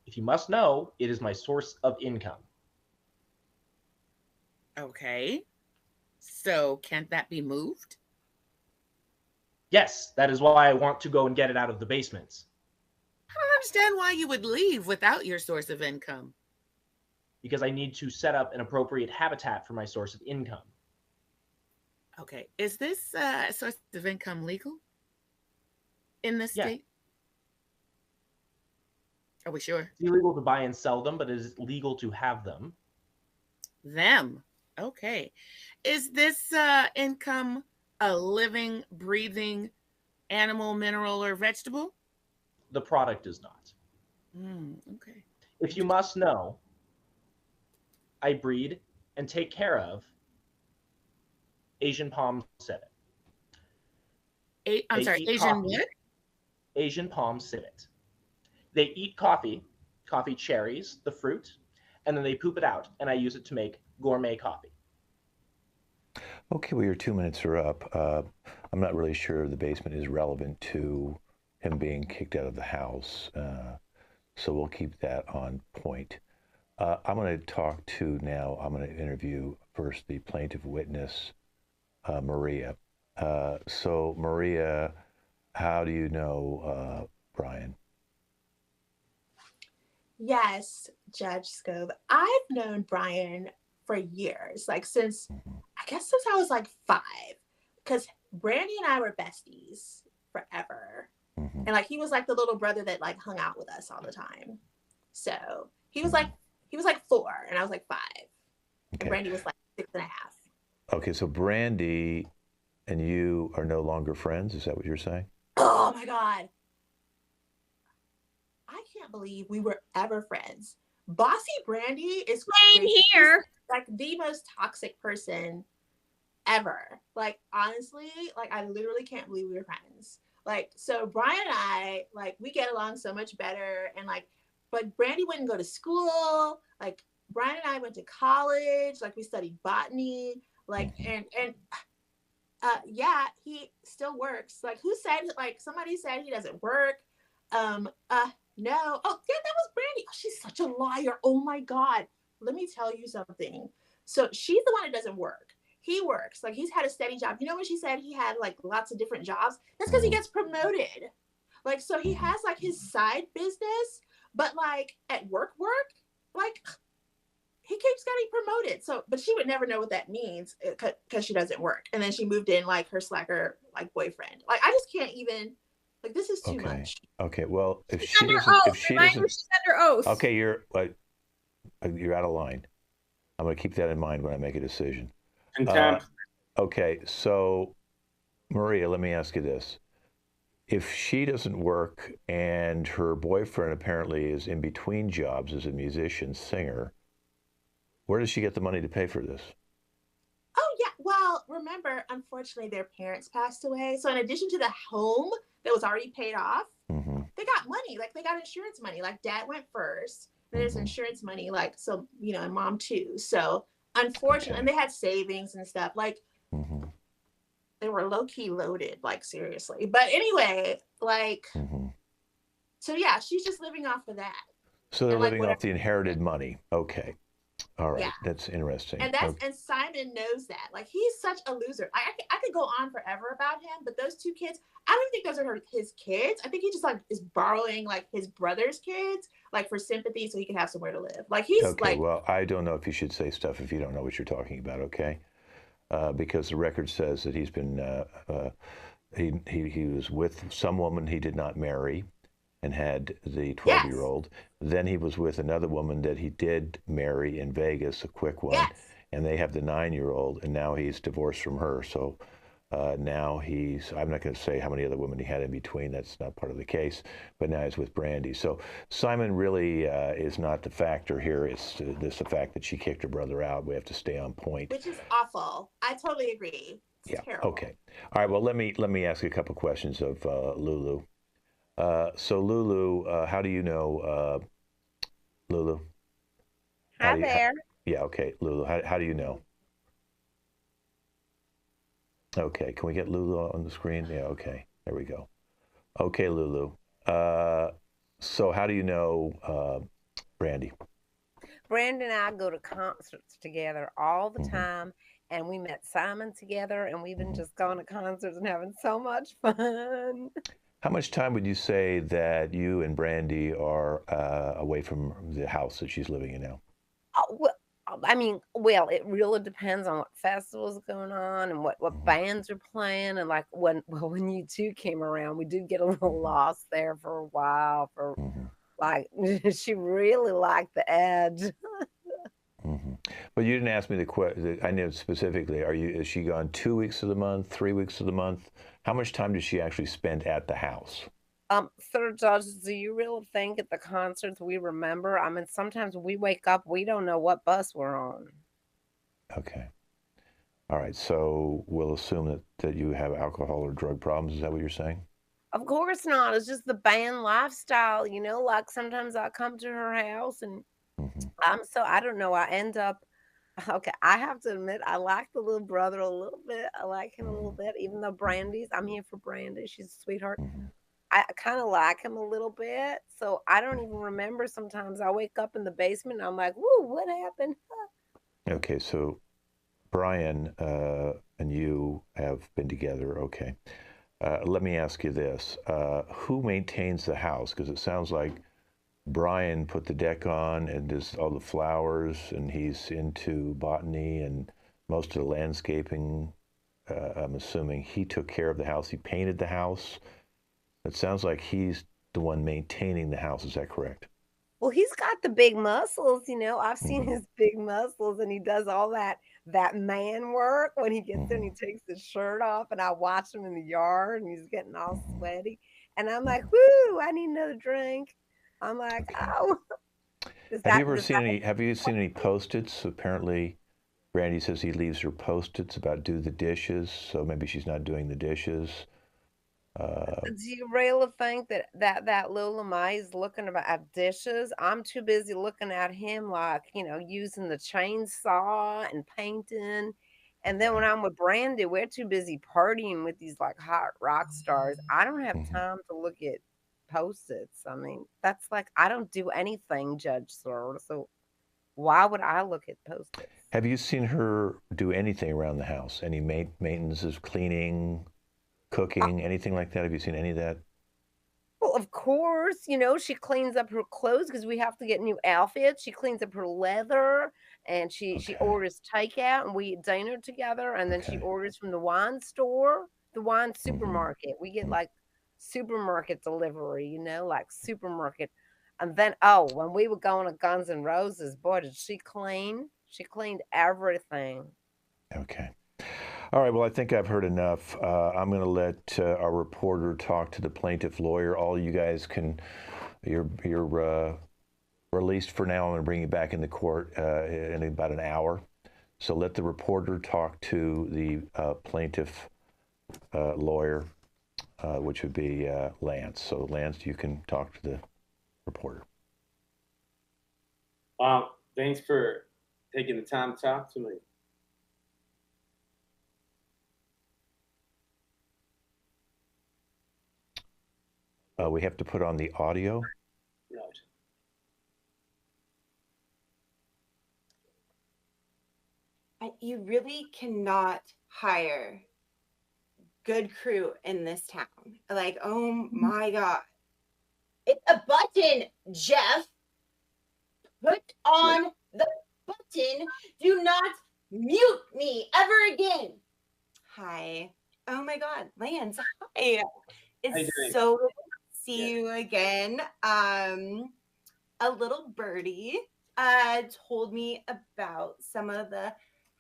If you must know, it is my source of income. Okay. So can't that be moved? Yes, that is why I want to go and get it out of the basements. I don't understand why you would leave without your source of income. Because I need to set up an appropriate habitat for my source of income. Okay. Is this source of income legal in this state? Are we sure? It's illegal to buy and sell them, but it is legal to have them. Them. Okay. Is this income a living, breathing animal, mineral, or vegetable? The product is not. Okay. If you must know, I breed and take care of Asian palm civet. Asian what? Asian palm civet. They eat coffee cherries, the fruit, and then they poop it out, and I use it to make gourmet coffee. Okay, well, your 2 minutes are up. I'm not really sure the basement is relevant to him being kicked out of the house, so we'll keep that on point. I'm going to interview first the plaintiff witness, Maria. So, Maria, how do you know Brian? Yes, Judge Scove. I've known Brian for years, like since I was like 5, because Brandy and I were besties forever. And like he was like the little brother that like hung out with us all the time. So he was like 4 and I was like 5. Okay. And Brandy was like 6.5. Okay, so Brandy and you are no longer friends. Is that what you're saying? Oh my God. I can't believe we were ever friends. Bossy Brandy is here. Like the most toxic person ever. Like honestly, like I literally can't believe we were friends. Like so Brian and I, like we get along so much better, and like but Brandy wouldn't go to school. Like Brian and I went to college, like we studied botany, like and yeah, he still works. Like who said, like somebody said he doesn't work. No. Oh, yeah, that was Brandy. Oh, she's such a liar. Oh my God. Let me tell you something. So she's the one that doesn't work. He works. Like he's had a steady job. You know when she said he had like lots of different jobs? That's because he gets promoted. Like, so he has like his side business, but like at work, like he keeps getting promoted. So, but she would never know what that means because she doesn't work. And then she moved in like her slacker, like boyfriend. Like, I just can't even, like, this is too much. Okay. Well, if She's she under doesn't, oath. if she Remind her doesn't, she's under oath. okay, you're out of line. I'm going to keep that in mind when I make a decision. Okay, so Maria, let me ask you this. If she doesn't work and her boyfriend apparently is in between jobs as a musician, singer, where does she get the money to pay for this? Oh, yeah. Well, remember, unfortunately, their parents passed away. So in addition to the home that was already paid off, they got money. Like, they got insurance money. Like, dad went first. Then there's insurance money. Like, so, you know, and mom too. So Unfortunately, Okay. and they had savings and stuff. Like Mm-hmm. they were low key loaded, like seriously. But anyway, like Mm-hmm. so yeah, she's just living off of that So they're and like living whatever. off the inherited money. Okay. All Yeah, right. That's interesting. and that's Okay. and Simon knows that. Like he's such a loser. I could go on forever about him, but those two kids, I don't think those are his kids. I think he just like is borrowing like his brother's kids, like for sympathy, so he can have somewhere to live. Like he's Okay. like, Well, I don't know if you should say stuff if you don't know what you're talking about. Okay. Because the record says that he's been he was with some woman he did not marry and had the 12-year yes, old. Then he was with another woman that he did marry in Vegas, a quick one, yes. and they have the 9-year old, and now he's divorced from her. So now he's, I'm not going to say how many other women he had in between, that's not part of the case, but now he's with Brandy. So Simon really is not the factor here. It's the fact that she kicked her brother out. We have to stay on point. Which is awful. I totally agree. It's Yeah. terrible. Okay. All right. Well, let me ask you a couple questions of Lulu. So Lulu, how do you know Lulu? Hi there. Yeah. Okay, Lulu. How do you know? Okay. Can we get Lulu on the screen? Yeah. Okay. There we go. Okay, Lulu. So how do you know Brandy? Brandon and I go to concerts together all the Mm-hmm. time, and we met Simon together, and we've been Mm-hmm. just going to concerts and having so much fun. How much time would you say that you and Brandy are away from the house that she's living in now? Well, I mean, well, it really depends on what festivals are going on and what Mm-hmm. bands are playing. And like when you two came around, we did get a little Mm-hmm. lost there for a while. For Mm-hmm. like, she really liked the edge. Mm-hmm. But you didn't ask me the question. I know specifically. Is she gone 2 weeks of the month, 3 weeks of the month? How much time does she actually spend at the house? Sir Judge, do you really think at the concerts we remember? I mean, sometimes we wake up, we don't know what bus we're on. Okay. All right. So we'll assume that you have alcohol or drug problems. Is that what you're saying? Of course not. It's just the band lifestyle, you know, like sometimes I come to her house and Mm-hmm. so I don't know, I end up okay, I have to admit I like the little brother a little bit. I like him a little bit, even though I'm here for Brandy. She's a sweetheart. Mm-hmm. I kind of like him a little bit. So I don't even remember sometimes I wake up in the basement and I'm like, whoa, what happened? Okay. So Brian and you have been together. Okay. Let me ask you this: who maintains the house? Because it sounds like Brian put the deck on and does all the flowers, and he's into botany and most of the landscaping. I'm assuming he took care of the house. He painted the house. It sounds like he's the one maintaining the house. Is that correct? Well, he's got the big muscles, you know. I've seen Mm-hmm. his big muscles and he does all that man work when he gets there and Mm-hmm. he takes his shirt off and I watch him in the yard and he's getting all Mm-hmm. sweaty. And I'm like, Mm-hmm. whoo, I need another drink. I'm like, Okay. oh, does that Have you seen any post-its? Apparently, Brandy says he leaves her post-its about do the dishes, so maybe she's not doing the dishes. do you really think that little May is looking about at dishes? I'm too busy looking at him like, you know, using the chainsaw and painting. And then Okay. when I'm with Brandy, we're too busy partying with these like hot rock stars. I don't have Mm-hmm. time to look at post-its. I mean, that's like I don't do anything, Judge Sir. So why would I look at post-its? Have you seen her do anything around the house? Any maintenance, cleaning, cooking, anything like that? Have you seen any of that? Well, of course, you know, she cleans up her clothes because we have to get new outfits. She cleans up her leather and she Okay. orders takeout and we eat dinner together. And then she Okay. orders from the wine store, the wine Mm-hmm. supermarket. We get like supermarket delivery, you know, like supermarket. And then, oh, when we were going to Guns N' Roses, boy, did she clean? She cleaned everything. Okay. All right. Well, I think I've heard enough. I'm going to let our reporter talk to the plaintiff lawyer. All you guys can, you're released for now. I'm going to bring you back in the court in about an hour. So let the reporter talk to the plaintiff lawyer, which would be Lance. So Lance, you can talk to the reporter. Thanks for taking the time to talk to me. We have to put on the audio. Right. You really cannot hire good crew in this town. Like, oh my God. It's a button, Jeff. Put on the button. Do not mute me ever again. Hi. Oh my God, Lance. Hi. It's so good to see you again. A little birdie told me about some of the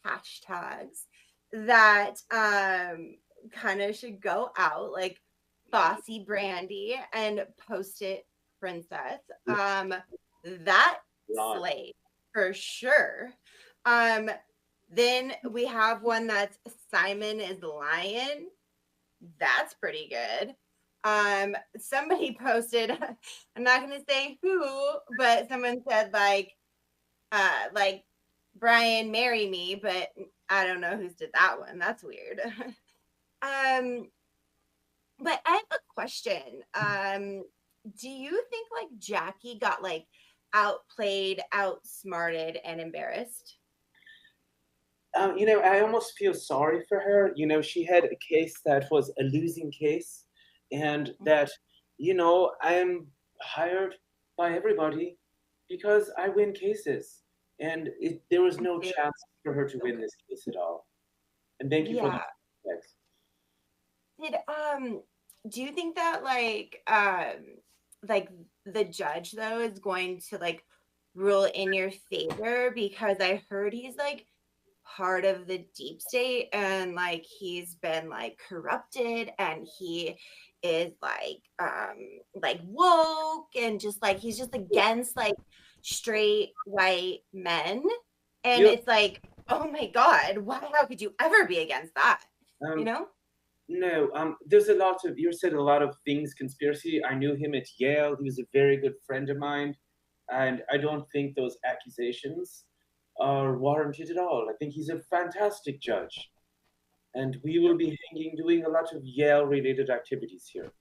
hashtags that kind of should go out, like Bossy Brandy and Post It Princess. That slayed for sure. Then we have one that's Simon is Lion. That's pretty good. Somebody posted, I'm not gonna say who, but someone said like Brian marry me, but I don't know who's did that one. That's weird. But I have a question. Do you think like Jackie got like outplayed, outsmarted, and embarrassed? I almost feel sorry for her. She had a case that was a losing case, and that, I'm hired by everybody because I win cases, and there was no chance for her to win this case at all. And thank you for the text. Do you think that like the judge though is going to like rule in your favor? Because I heard he's like part of the deep state and like he's been like corrupted and he is like woke and just like he's just against like straight white men, and it's like, oh my God, how could you ever be against that? No, there's you said a lot of things conspiracy. I knew him at Yale. He was a very good friend of mine, and I don't think those accusations are warranted at all. I think he's a fantastic judge, and we will be doing a lot of Yale-related activities here.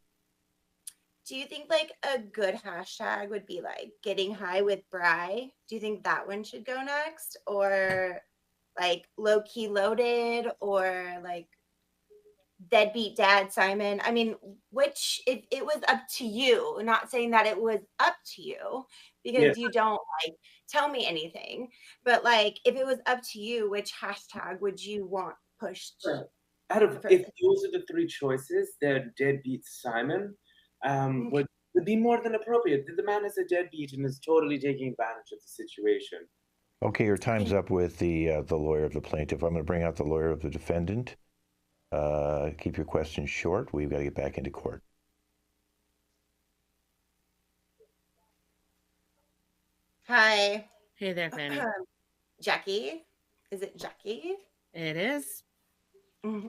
Do you think like a good hashtag would be like getting high with Bri? Do you think that one should go next, or like low key loaded, or like deadbeat dad Simon? I mean, which, if it was up to you, not saying that it was up to you because you don't like tell me anything, but like if it was up to you, which hashtag would you want pushed? If those are the three choices, then deadbeat Simon would be more than appropriate. The man is a deadbeat and is totally taking advantage of the situation. Okay, your time's up with the lawyer of the plaintiff. I'm going to bring out the lawyer of the defendant. Keep your questions short. We've got to get back into court. Hi. Hey there, Fanny. Jackie? Is it Jackie? It is. Mm-hmm.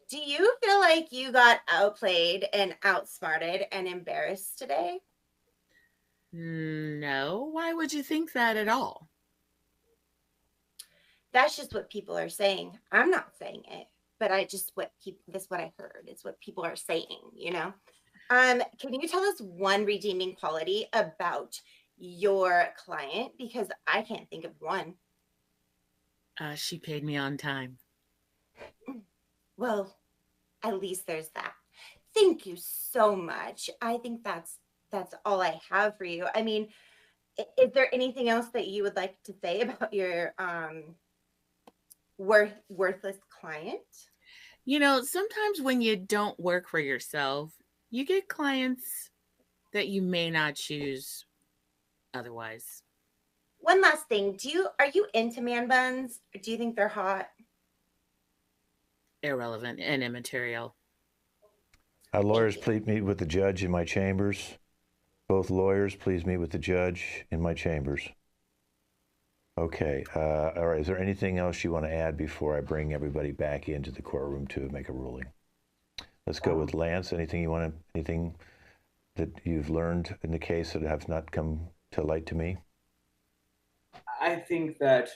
Do you feel like you got outplayed and outsmarted and embarrassed today? No. Why would you think that at all? That's just what people are saying. I'm not saying it, but that's what I heard. It's what people are saying, Can you tell us one redeeming quality about your client? Because I can't think of one. She paid me on time. Well, at least there's that. Thank you so much. I think that's all I have for you. I mean, is there anything else that you would like to say about your worthless client? Sometimes when you don't work for yourself, you get clients that you may not choose otherwise. One last thing. Are you into man buns? Or do you think they're hot? Irrelevant and immaterial. Lawyers, please meet with the judge in my chambers. Both lawyers, please meet with the judge in my chambers. Okay. All right. Is there anything else you want to add before I bring everybody back into the courtroom to make a ruling? Let's go with Lance. Anything that you've learned in the case that have not come to light to me? I I think that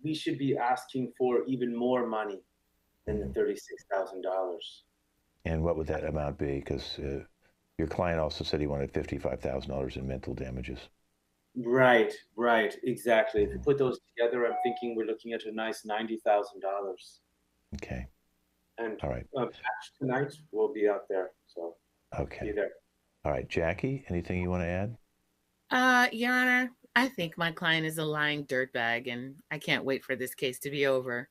we should be asking for even more money than the $36,000. And what would that amount be? Because your client also said he wanted $55,000 in mental damages. Right, exactly. If you put those together, I'm thinking we're looking at a nice $90,000. Okay. And all right. Cash tonight will be out there, so okay. be there. All right, Jackie, anything you want to add? Your Honor, I think my client is a lying dirtbag, and I can't wait for this case to be over.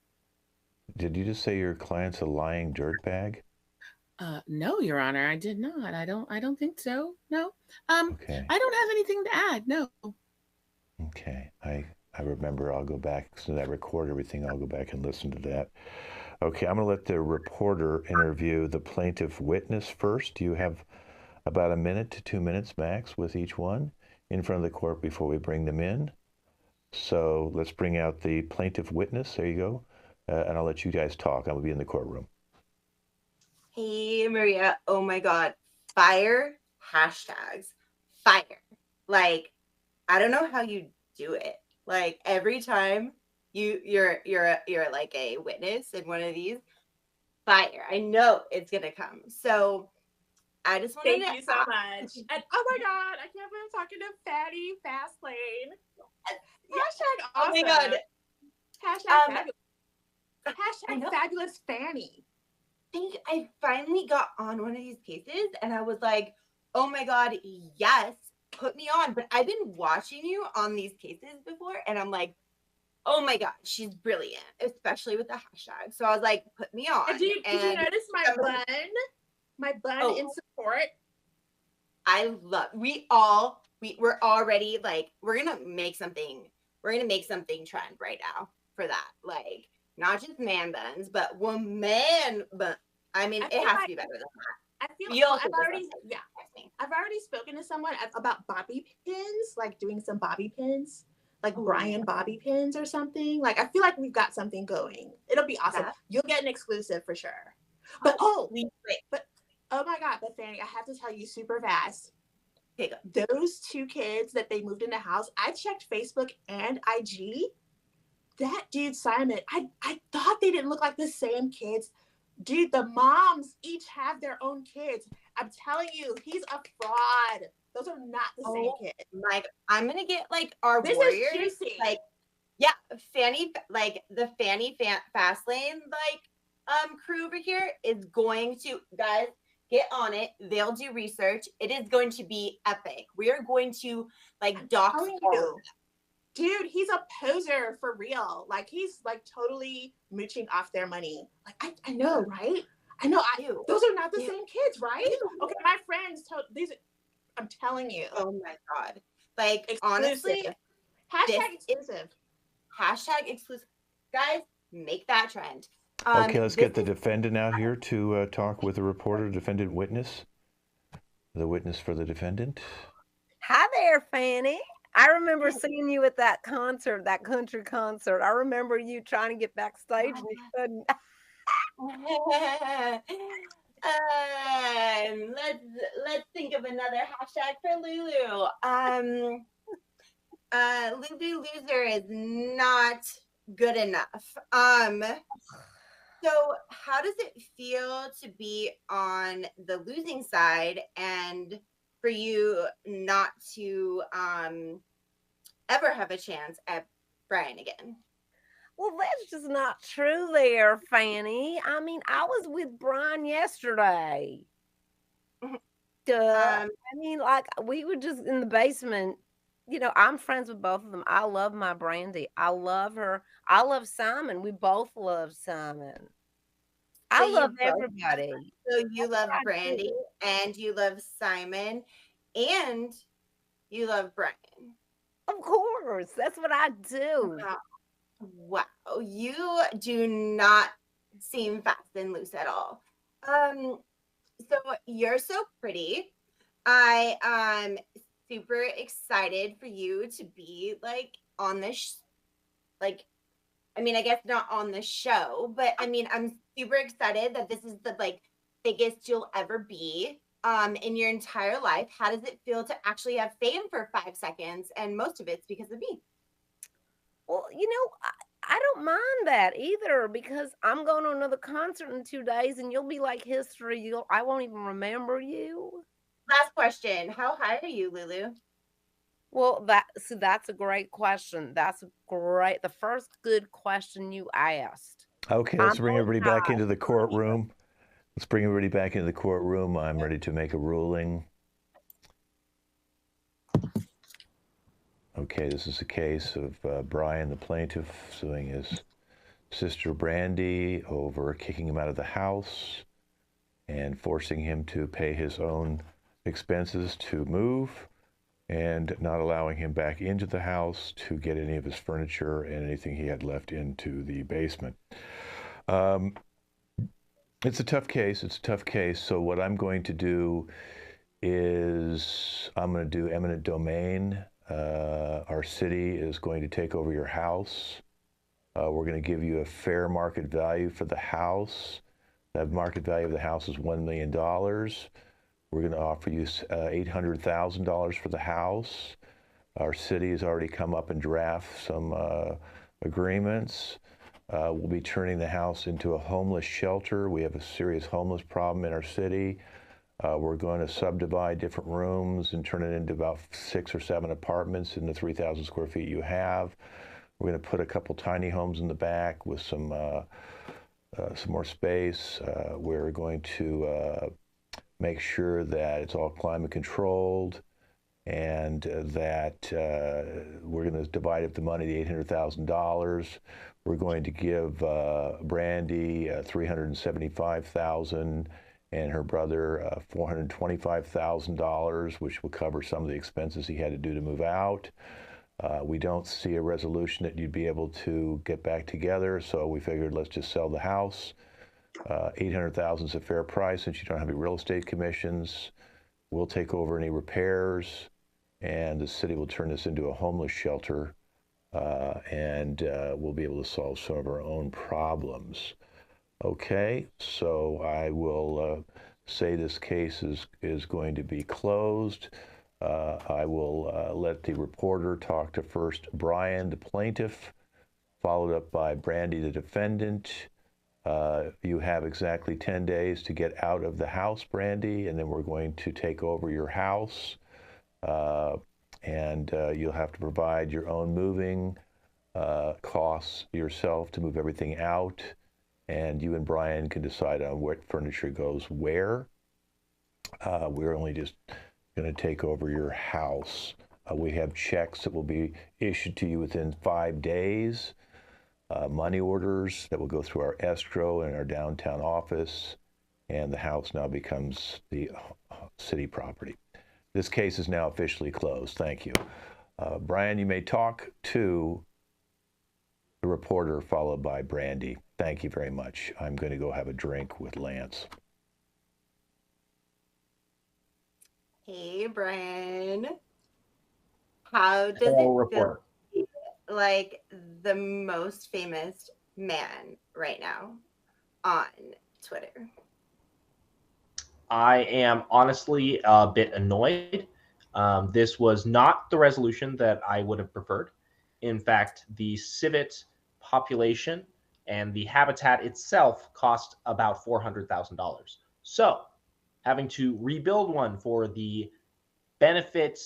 Did you just say your client's a lying dirtbag? No, Your Honor, I did not. I don't think so. No. Okay. I don't have anything to add. No. Okay. I remember. I'll go back, so that I record everything, I'll go back and listen to that. Okay, I'm going to let the reporter interview the plaintiff witness first. You have about 1 minute to 2 minutes max with each one in front of the court before we bring them in. So let's bring out the plaintiff witness. There you go. And I'll let you guys talk. I'm going to be in the courtroom. Hey, Maria. Oh my God. Fire hashtags. Fire. Like, I don't know how you do it. Like, every time you're like a witness in one of these, fire. I know it's gonna come. So I just wanted Thank you so much. And oh my God, I can't believe I'm talking to Fatty Fastlane. Hashtag awesome. Oh my God. Hashtag fabulous. Hashtag fabulous Fanny. I think I finally got on one of these cases and I was like, oh my God, yes, put me on. But I've been watching you on these cases before and I'm like, oh my God, she's brilliant, especially with the hashtag. So I was like, put me on. Did you notice my bun? My bun in support. I love, we're already like, we're gonna make something trend right now for that. Like, not just man buns, but woman bun. I mean, it has to be better than that. I feel I've already spoken to someone about bobby pins, like doing some bobby pins, like Brian bobby pins or something. Like, I feel like we've got something going. It'll be awesome. You'll get an exclusive for sure. But oh my God, but Fanny, I have to tell you super fast. Okay, those two kids that they moved in the house, I checked Facebook and IG. That dude, Simon, I thought they didn't look like the same kids. Dude, the moms each have their own kids. I'm telling you, he's a fraud. Those are not the same kids. Like, I'm going to get, like, our warriors. Is juicy. Like, yeah, Fanny, like, the Fanny Fastlane, like, crew over here is going to, guys, get on it. They'll do research. It is going to be epic. We are going to, like, dox you. Dude, he's a poser for real. Like, he's like totally mooching off their money. Like, I know, right? I know. Those are not the same kids, right? Okay, my friends told these. I'm telling you. Oh my God! Like, exclusive. Honestly, hashtag exclusive. Hashtag exclusive. Guys, make that trend. Okay, let's get the defendant out here to talk with the reporter, defendant witness. The witness for the defendant. Hi there, Fanny. I remember seeing you at that concert, that country concert. I remember you trying to get backstage and you couldn't. Let's think of another hashtag for Lulu. Lulu loser is not good enough. So how does it feel to be on the losing side and for you not to ever have a chance at Brian again? Well, that's just not true there, Fanny. I mean, I was with Brian yesterday. Duh. I mean, like, we were just in the basement. You know, I'm friends with both of them. I love my Brandy. I love her. I love Simon. We both love Simon. I love everybody. So you love Brandy and you love Simon and you love Brian. Of course. That's what I do. Wow. You do not seem fast and loose at all. So you're so pretty. I am super excited for you to be like on this I mean, I guess not on the show, but I mean, I'm super excited that this is the like biggest you'll ever be in your entire life. How does it feel to actually have fame for 5 seconds? And most of it's because of me. Well, I don't mind that either because I'm going to another concert in 2 days and you'll be like history. I won't even remember you. Last question. How high are you, Lulu? Well, that's a great question. The first good question you asked. Okay, I'm let's bring on everybody back high. into the courtroom. Let's bring everybody back into the courtroom. I'm ready to make a ruling. Okay, this is a case of Brian, the plaintiff, suing his sister Brandy over kicking him out of the house and forcing him to pay his own expenses to move and not allowing him back into the house to get any of his furniture and anything he had left into the basement. It's a tough case. It's a tough case. So what I'm going to do is I'm going to do eminent domain. Our city is going to take over your house. We're going to give you a fair market value for the house. The market value of the house is $1 million. We're going to offer you $800,000 for the house. Our city has already come up and draft some agreements. We'll be turning the house into a homeless shelter. We have a serious homeless problem in our city. We're going to subdivide different rooms and turn it into about 6 or 7 apartments in the 3,000 square feet you have. We're going to put a couple tiny homes in the back with some more space. We're going to make sure that it's all climate controlled and that we're going to divide up the money, the $800,000. We're going to give Brandy $375,000 and her brother $425,000, which will cover some of the expenses he had to do to move out. We don't see a resolution that you'd be able to get back together, so we figured let's just sell the house. $800,000 is a fair price since you don't have any real estate commissions. We'll take over any repairs, and the city will turn this into a homeless shelter, and we'll be able to solve some of our own problems. Okay, so I will say this case is going to be closed. I will let the reporter talk to first Brian, the plaintiff, followed up by Brandy, the defendant. You have exactly 10 days to get out of the house, Brandy, and then we're going to take over your house. And you'll have to provide your own moving costs yourself to move everything out. And you and Brian can decide on what furniture goes where. We're only just going to take over your house. We have checks that will be issued to you within 5 days, money orders that will go through our escrow and our downtown office, and the house now becomes the city property. This case is now officially closed. Thank you. Brian, you may talk to the reporter, followed by Brandy. Thank you very much. I'm going to go have a drink with Lance. Hey, Brian. How does Hello, it feel reporter. to be like the most famous man right now on Twitter? I am honestly a bit annoyed. This was not the resolution that I would have preferred. In fact, the civet population and the habitat itself cost about $400,000. So having to rebuild one for the benefit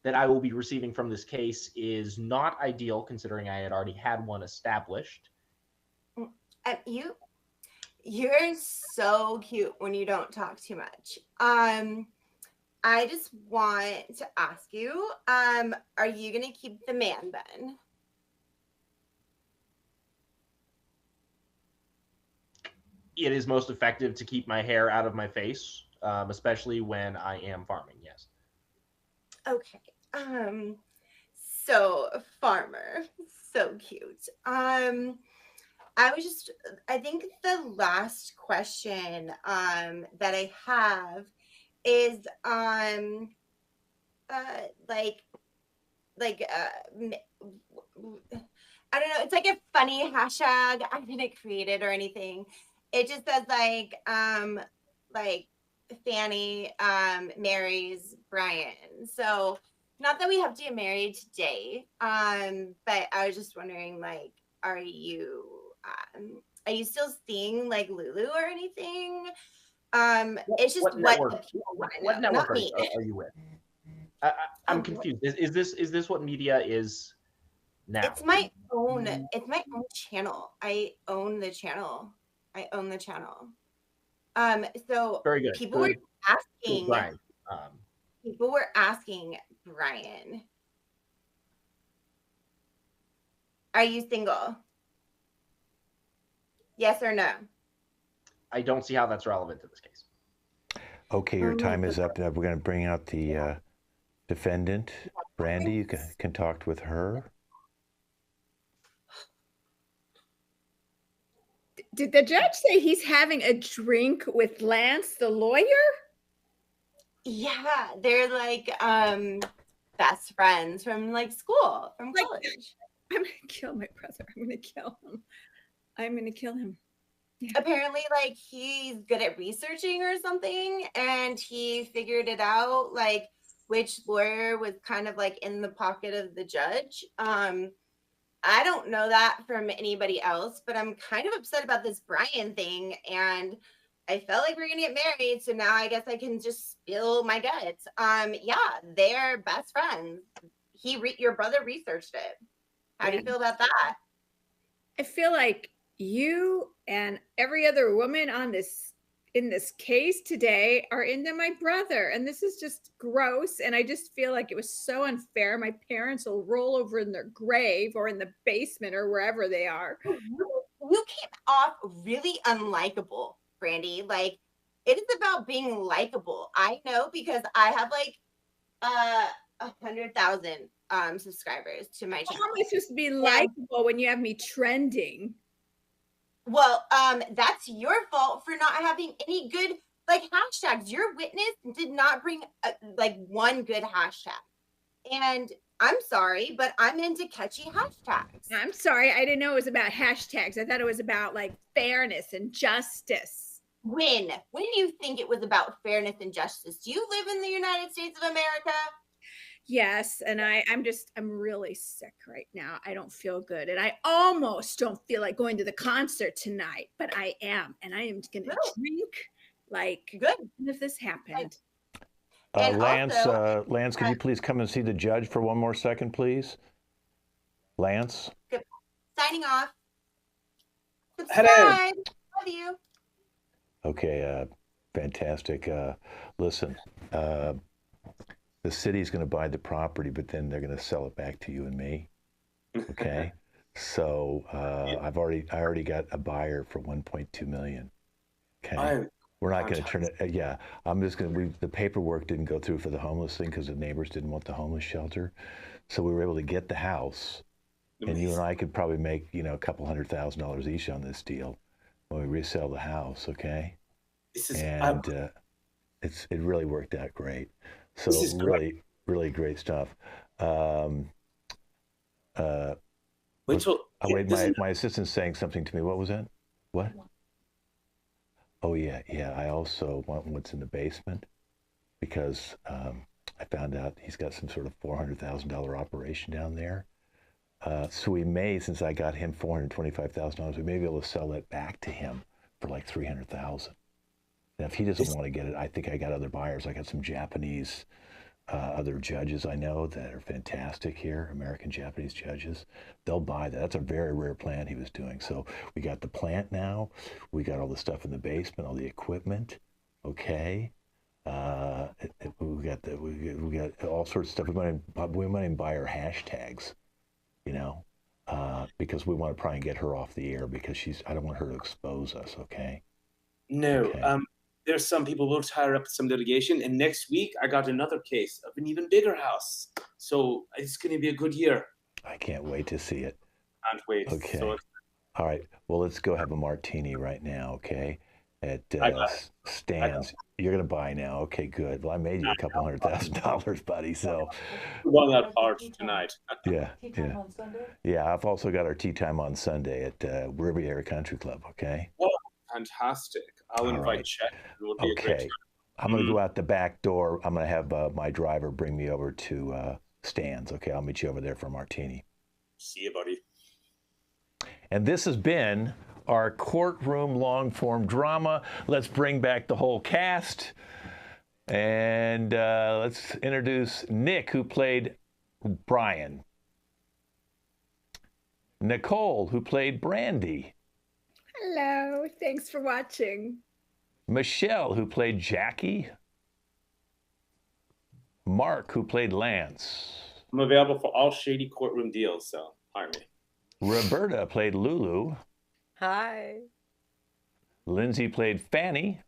that I will be receiving from this case is not ideal, considering I had already had one established. You're so cute when you don't talk too much. I just want to ask you, are you gonna keep the man bun? It is most effective to keep my hair out of my face, especially when I am farming, yes. Okay. So farmer, so cute. I think the last question that I have is I don't know, it's like a funny hashtag. I didn't create it or anything. It just says like Fanny marries Brian. So not that we have to get married today, but I was just wondering, like, are you still seeing like Lulu or anything? It's just What what network? the people want to What know, not network me. are you with? I'm confused. Is this what media is now? It's my own channel. I own the channel. So Very good. people were asking. Brian. People were asking Brian, are you single? Yes or no? I don't see how that's relevant to this case. Okay, your time is up. We're going to bring out the defendant. Brandy, you can talk with her. Did the judge say he's having a drink with Lance, the lawyer? Yeah, they're like best friends from like school, from college. I'm gonna kill my brother. I'm gonna kill him. Yeah. Apparently, like, he's good at researching or something, and he figured it out, like, which lawyer was kind of like in the pocket of the judge. I don't know that from anybody else, but I'm kind of upset about this Brian thing, and I felt like we're gonna get married, so now I guess I can just spill my guts. Yeah, they're best friends. Your brother researched it. How do you feel about that? I feel like you and every other woman in this case today are into my brother, and this is just gross, and I just feel like it was so unfair. My parents will roll over in their grave or in the basement or wherever they are. You came off really unlikable, Brandy. Like, it is about being likable. I know, because I have like 100,000 subscribers to my channel. How am I supposed to be likable when you have me trending? Well, that's your fault for not having any good like hashtags. Your witness did not bring like one good hashtag. And I'm sorry, but I'm into catchy hashtags. I'm sorry, I didn't know it was about hashtags. I thought it was about like fairness and justice. When do you think it was about fairness and justice? Do you live in the United States of America? Yes, and I'm really sick right now. I don't feel good, and I almost don't feel like going to the concert tonight, but I am, and I am going to drink like good if this happened. Lance, Lance, can you please come and see the judge for one more second, please? Lance? Good. Signing off. Hello. Subscribe. Love you. Okay, fantastic. Listen, the city's going to buy the property, but then they're going to sell it back to you and me. Okay? So I already got a buyer for 1.2 million. Okay? We're not going to turn it. Yeah, I'm just going to. The paperwork didn't go through for the homeless thing because the neighbors didn't want the homeless shelter, so we were able to get the house, and you and I could probably make a couple $100,000 each on this deal when we resell the house. Okay, it really worked out great. So really great stuff. My assistant's saying something to me. What was that? What? Oh, yeah. I also want what's in the basement because I found out he's got some sort of $400,000 operation down there. So we may, since I got him $425,000, we may be able to sell that back to him for like $300,000. And if he doesn't want to get it, I think I got other buyers. I got some Japanese other judges I know that are fantastic here, American Japanese judges. They'll buy that. That's a very rare plant he was doing. So we got the plant now. We got all the stuff in the basement, all the equipment. Okay. We got all sorts of stuff. We might even buy her hashtags, because we want to try and get her off the air because I don't want her to expose us. Okay. No. Okay. There's some people will tie her up with some litigation, and next week I got another case of an even bigger house. So it's going to be a good year. I can't wait to see it. Can't wait. Okay. So all right. Well, let's go have a martini right now, okay? At Stan's. You're going to buy now. Okay, good. Well, I made you a couple $100,000, buddy. So won that part tonight. Yeah. Yeah, I've also got our tea time on Sunday at Riviera Country Club, okay? Oh, fantastic. I'll invite Chet. It will be a great time. I'm going to go out the back door. I'm going to have my driver bring me over to stands. Okay, I'll meet you over there for a martini. See you, buddy. And this has been our courtroom long-form drama. Let's bring back the whole cast. And let's introduce Nick, who played Brian. Nicole, who played Brandy. Hello, thanks for watching. Michelle, who played Jackie. Mark, who played Lance. I'm available for all shady courtroom deals, so hire me. Roberta played Lulu. Hi. Lindsay played Fanny.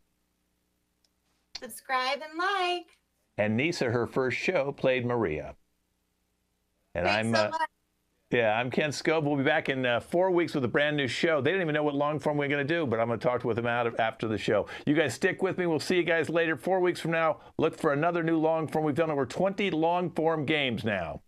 Subscribe and like. And Nisa, her first show, played Maria. And Thanks so much. I'm Ken Scobe. We'll be back in 4 weeks with a brand new show. They didn't even know what long form we're going to do, but I'm going to talk with them after the show. You guys stick with me. We'll see you guys later. 4 weeks from now, look for another new long form. We've done over 20 long form games now.